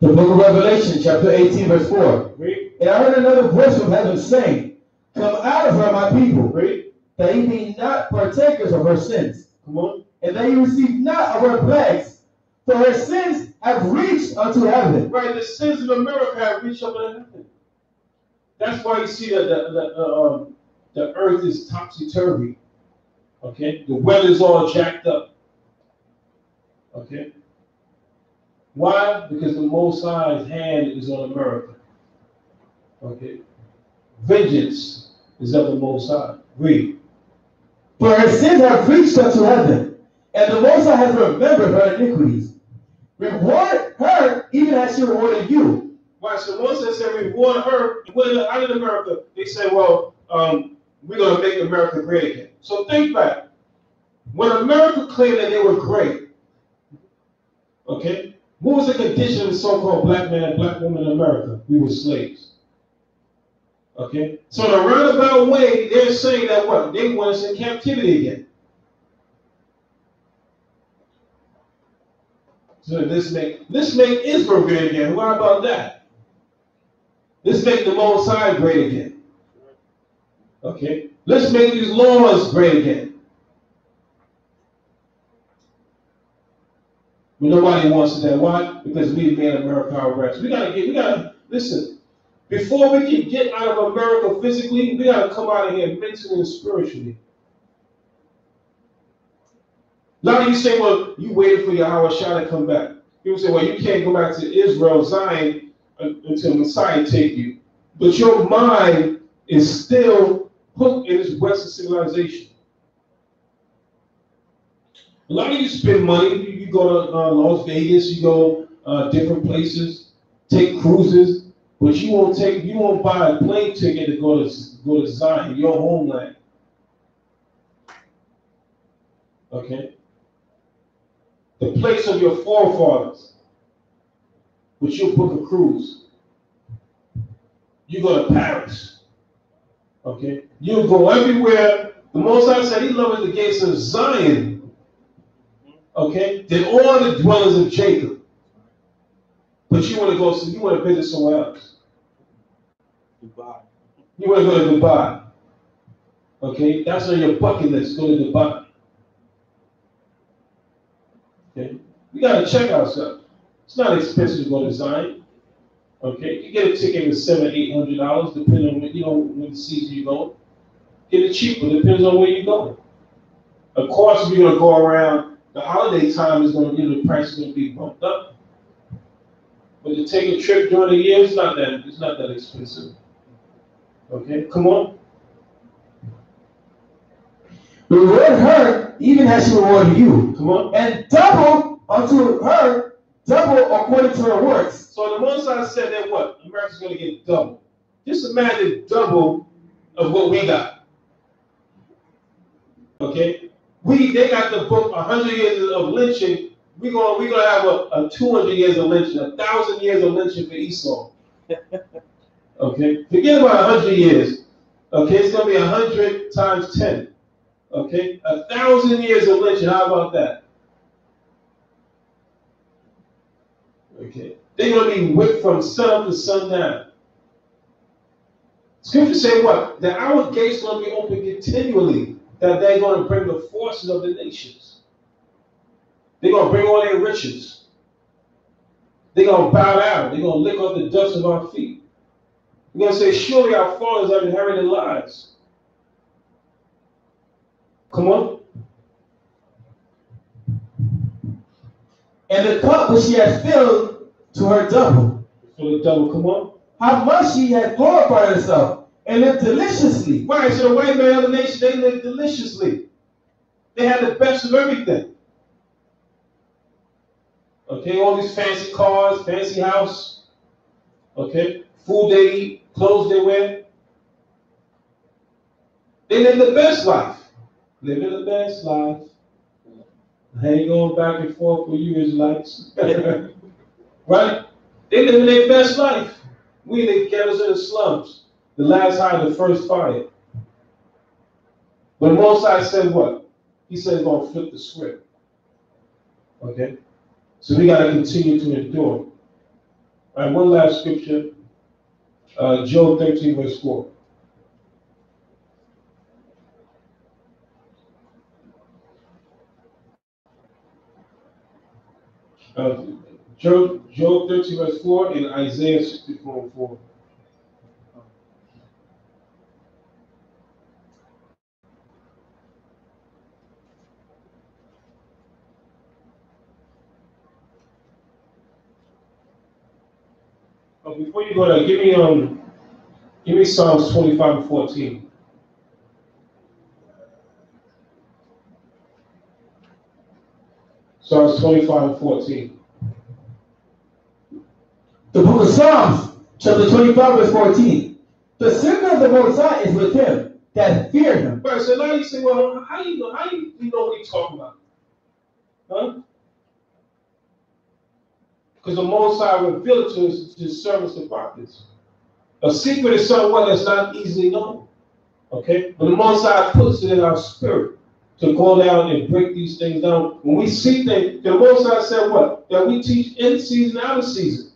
The book of Revelation, chapter 18, verse 4.
Read.
And I heard another voice from heaven saying, come out of her, my people,
Read.
that ye be not partakers of her sins.
Come on.
And that ye receive not of her plagues, for her sins have reached unto heaven.
Right, the sins of America have reached up into heaven. That's why you see that the earth is topsy-turvy. Okay? The weather's all jacked up. Okay? Why? Because the Most High's hand is on America. Okay? Vengeance is of the Most High. Read.
For her sins have reached unto heaven, and the Most High has remembered her iniquities. Reward her even as she rewarded you.
Right, so once they say reward her, when they're out of America, they say, well, we're going to make America great again. So think back. When America claimed that they were great, okay, what was the condition of the so-called black man and black woman in America? We were slaves. Okay? So in a roundabout way, they're saying that what? They want us in captivity again. So let's make Israel great again. What about that? Let's make the Most High great again. Okay? Let's make these laws great again. But nobody wants that. Why? Because we made America our rest. We gotta listen. Before we can get out of America physically, we gotta come out of here mentally and spiritually. A lot of you say, well, you waited for Yahweh Shah to come back. People say, well, you can't go back to Israel, Zion, until Messiah take you. But your mind is still hooked in this Western civilization. A lot of you spend money. You go to Las Vegas, you go different places, take cruises, but you won't buy a plane ticket to go to Zion, your homeland. Okay? The place of your forefathers. But you'll book a cruise. You go to Paris. Okay? You'll go everywhere. The Most High said he loveth the gates of Zion. Okay? Than all the dwellers of Jacob. But you want to visit somewhere else.
Dubai.
You want to go to Dubai. Okay? That's on your bucket list. Go to Dubai. Okay? We got to check ourselves. It's not expensive to go to Zion. Okay, you get a ticket for $700-800, depending on when the season you go. Get it cheaper, depends on where you go. Of course, if you're gonna go around the holiday time, is gonna the price is gonna be bumped up. But to take a trip during the year, it's not that expensive. Okay, come on.
Reward her even as she rewarded you.
Come on.
And double unto her, double according to her works.
So the Most High said that what? America's going to get double. Just imagine double of what we got. Okay? They got the book 100 years of lynching. We're gonna have a 200 years of lynching, 1,000 years of lynching for Esau. Okay? Forget about 100 years. Okay? It's going to be 100 times 10. Okay? 1,000 years of lynching. How about that? Okay. They're going to be whipped from sun up to sundown. Scripture say what? The our gates going to be open continually. That they're going to bring the forces of the nations. They're going to bring all their riches. They're going to bow down. They're going to lick up the dust of our feet. They're going to say, surely our fathers have inherited lives. Come on.
And the cup which she has filled to her double.
For the double, come on.
How much she has glorified herself and lived deliciously.
Right, so the white man of the nation, they lived deliciously. They had the best of everything. Okay, all these fancy cars, fancy house. Okay, food they eat, clothes they wear. They live the best life. Living the best life. I ain't going back and forth with you Israelites. Right? They live their best life. We, they get us in the slums. The last high, the first fire. But Most High said what? He said he's going to flip the script. Okay? So we got to continue to endure. All right, one last scripture. Job 13, verse 4. Job 13, verse 4, and Isaiah 64 and 4. Before you go there, give me Psalms 25 and 14. Psalms 25 and 14.
The book of Psalms, chapter 25, verse 14. The secret of the Most High is with him that fear him.
Right, so now you say, well, how you know what he's talking about? Huh? Because the Most High revealed it to his servants, the prophets. A secret is somewhat that's not easily known. Okay? But the Most High puts it in our spirit to go down and break these things down. When we see things, the Most High said what? That we teach in season, out of season.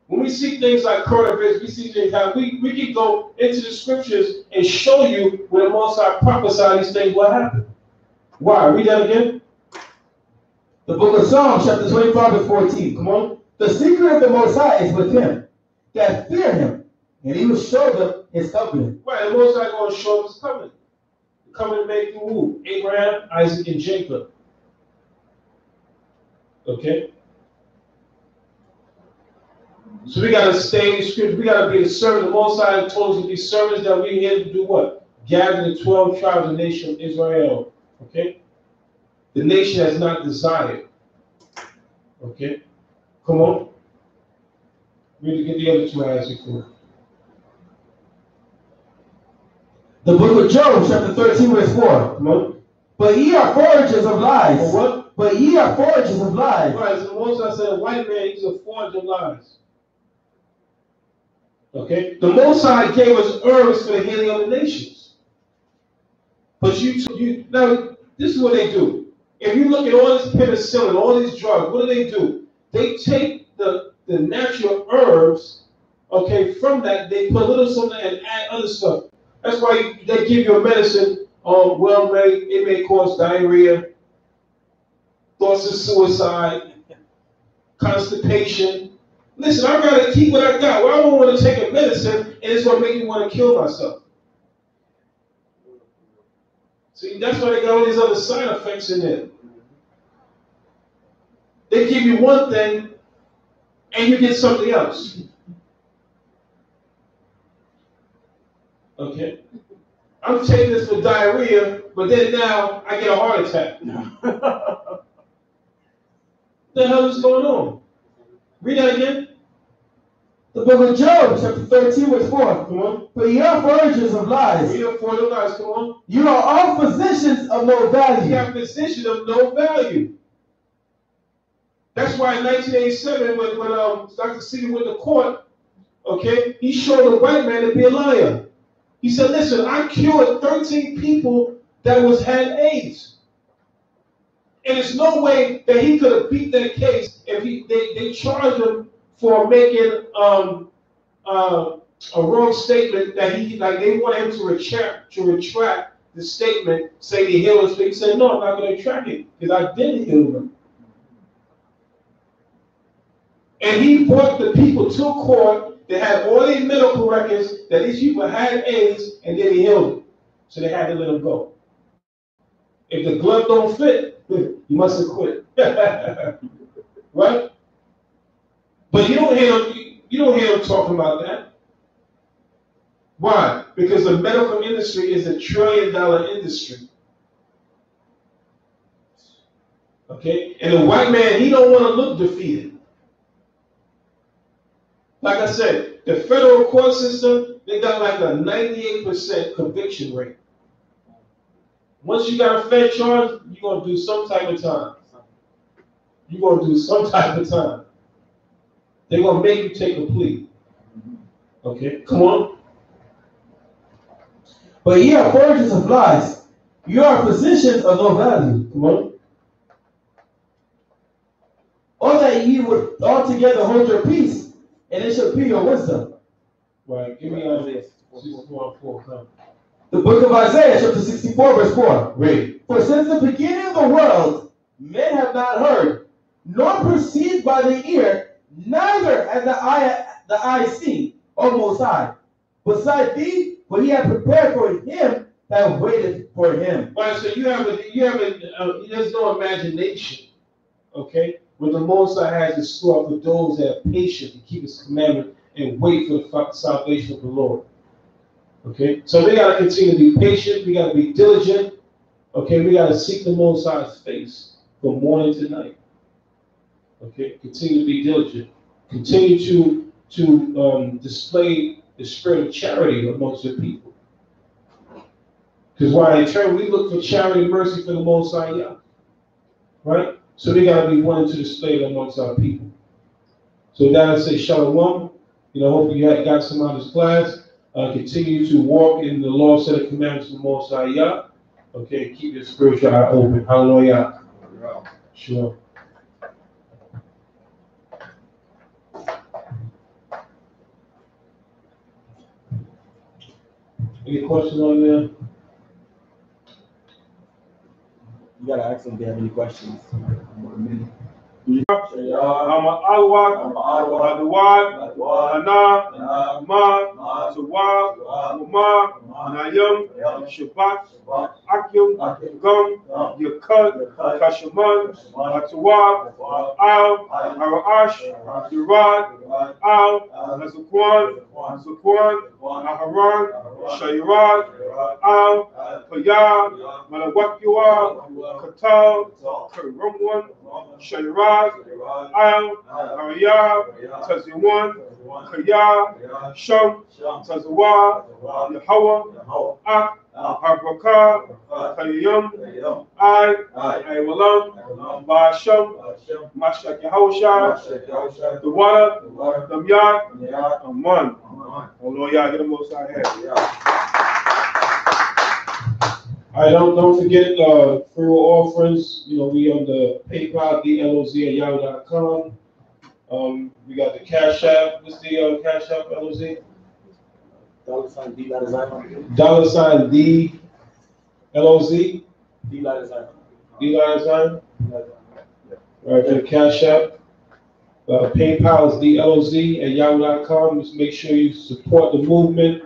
When we see things like current events, we see things how we can go into the scriptures and show you when the Most High prophesied these things what happened. Why? Read that again.
The book of Psalms, chapter 25, verse 14. Come on. The secret of the Most High is with him that fear him, and he will show them his covenant.
Right, the Most High going to show them his covenant. The covenant made through who? Abraham, Isaac, and Jacob. Okay? So we got to stay in the scripture. We got to be a servant. The Most High told us to be servants that we here to do what? Gather the 12 tribes of the nation of Israel. Okay? The nation has not desired. Okay? Come on. Read get the other two ayahs before.
The book of Job, chapter 13, verse 4. Come on. But ye are foragers of lies.
For what?
But ye are foragers of lies.
Right, so the Most High said a white man, he's a forger of lies. Okay? The Most High gave us herbs for the healing of the nations. But you now, this is what they do. If you look at all this penicillin, all these drugs, what do? They take the natural herbs, okay, from that, they put a little something and add other stuff. That's why they give you a medicine, it may cause diarrhea, thoughts of suicide, constipation. Listen, I'd rather keep what I got. Well, I don't want to take a medicine and it's going to make me want to kill myself. See, that's why they got all these other side effects in there. They give you one thing and you get something else. Okay? I'm taking this for diarrhea, but then now I get a heart attack. What the hell is going on? Read that again.
The book of Job, chapter 13, verse 4. Come on. For ye are forgers of lies.
We are for the lies. Come on.
You are all physicians of no value.
You have physicians of no value. That's why in 1987, when Dr. Seaton went to court, okay, he showed a white man to be a liar. He said, listen, I cured 13 people that had AIDS. And there's no way that he could have beat that case if they charged him for making a wrong statement that they wanted him to retract the statement, say he healed us. But he said, no, I'm not going to retract it because I didn't heal them. And he brought the people to court that had all these medical records that these people had AIDS, and then he healed them. So they had to let them go. If the glove don't fit, you must have quit. Right? But you don't hear him talking about that. Why? Because the medical industry is $1 trillion industry. Okay? And the white man, he don't want to look defeated. Like I said, the federal court system, they got like a 98% conviction rate. Once you got a Fed charge, you're going to do some type of time. You're going to do some type of time. They're going to make you take a plea. Okay, come on.
But ye are forgers of lies. You are physicians of no value. Come on. Or that ye would altogether hold your peace, and it shall be your wisdom.
Right, give me Isaiah 64:4. Come.
The book of Isaiah, chapter 64, verse 4. Read. For since the beginning of the world, men have not heard, nor perceived by the ear, neither has the eye seen, O Most High. Beside thee, what he had prepared for him that waited for him.
All right, so there's no imagination, okay? What the Most High has in store for those that are patient to keep his commandment and wait for the salvation of the Lord. Okay, so we got to continue to be patient. We got to be diligent. Okay, we got to seek the Most High's face from morning to night. Okay, continue to be diligent. Continue to display the spirit of charity amongst the people. Because while in turn we look for charity and mercy for the Most High, yeah. Right? So we got to be wanting to display it amongst our people. So with that I say shalom. Hopefully you got some out of this class. Continue to walk in the law, set of commandments of the Most High Yah. Okay, keep your spiritual eye open. Hallelujah. Sure. Any questions on there?
You gotta ask them if they have any questions.
I'm Alwad, Adawad, Ana, Ma, Tawab, Umar, Nayam, Shabbat, Akim, Gum, Yakut, Kashaman, Atawab, Al, Arash, Durad, Al, Zakwan, Aharan, Shayrad, Al, Payab, Malawakiwa, Katal, Karumwan, Shayrad, Al, Ariyab, Taziwan, Kayab, Sham, Tazawah, Yahweh, Ak, Arbakar, Kayam, Walam, Basham, Mashak Yahushai, the water, the Yad, Aman. Oh Lord, y'all get the Most High head.
All right, don't forget free will offerings. We on the PayPal, DLOZ@yahoo.com. We got the Cash App. What's the Cash App, LOZ?
$D
$D LOZ.
D
D sign. All right, for the Cash App. PayPal is DLOZ@yahoo.com. Just make sure you support the movement.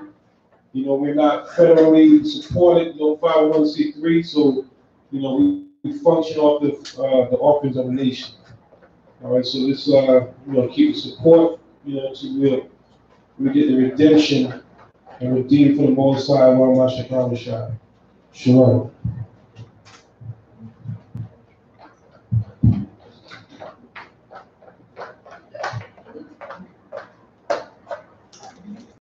You know, we're not federally supported, no 501c3, so, you know, we function off the offerings of the nation. All right, so this, you know, keep the support, you know, so we get the redemption and redeem for the Most High, Shalom.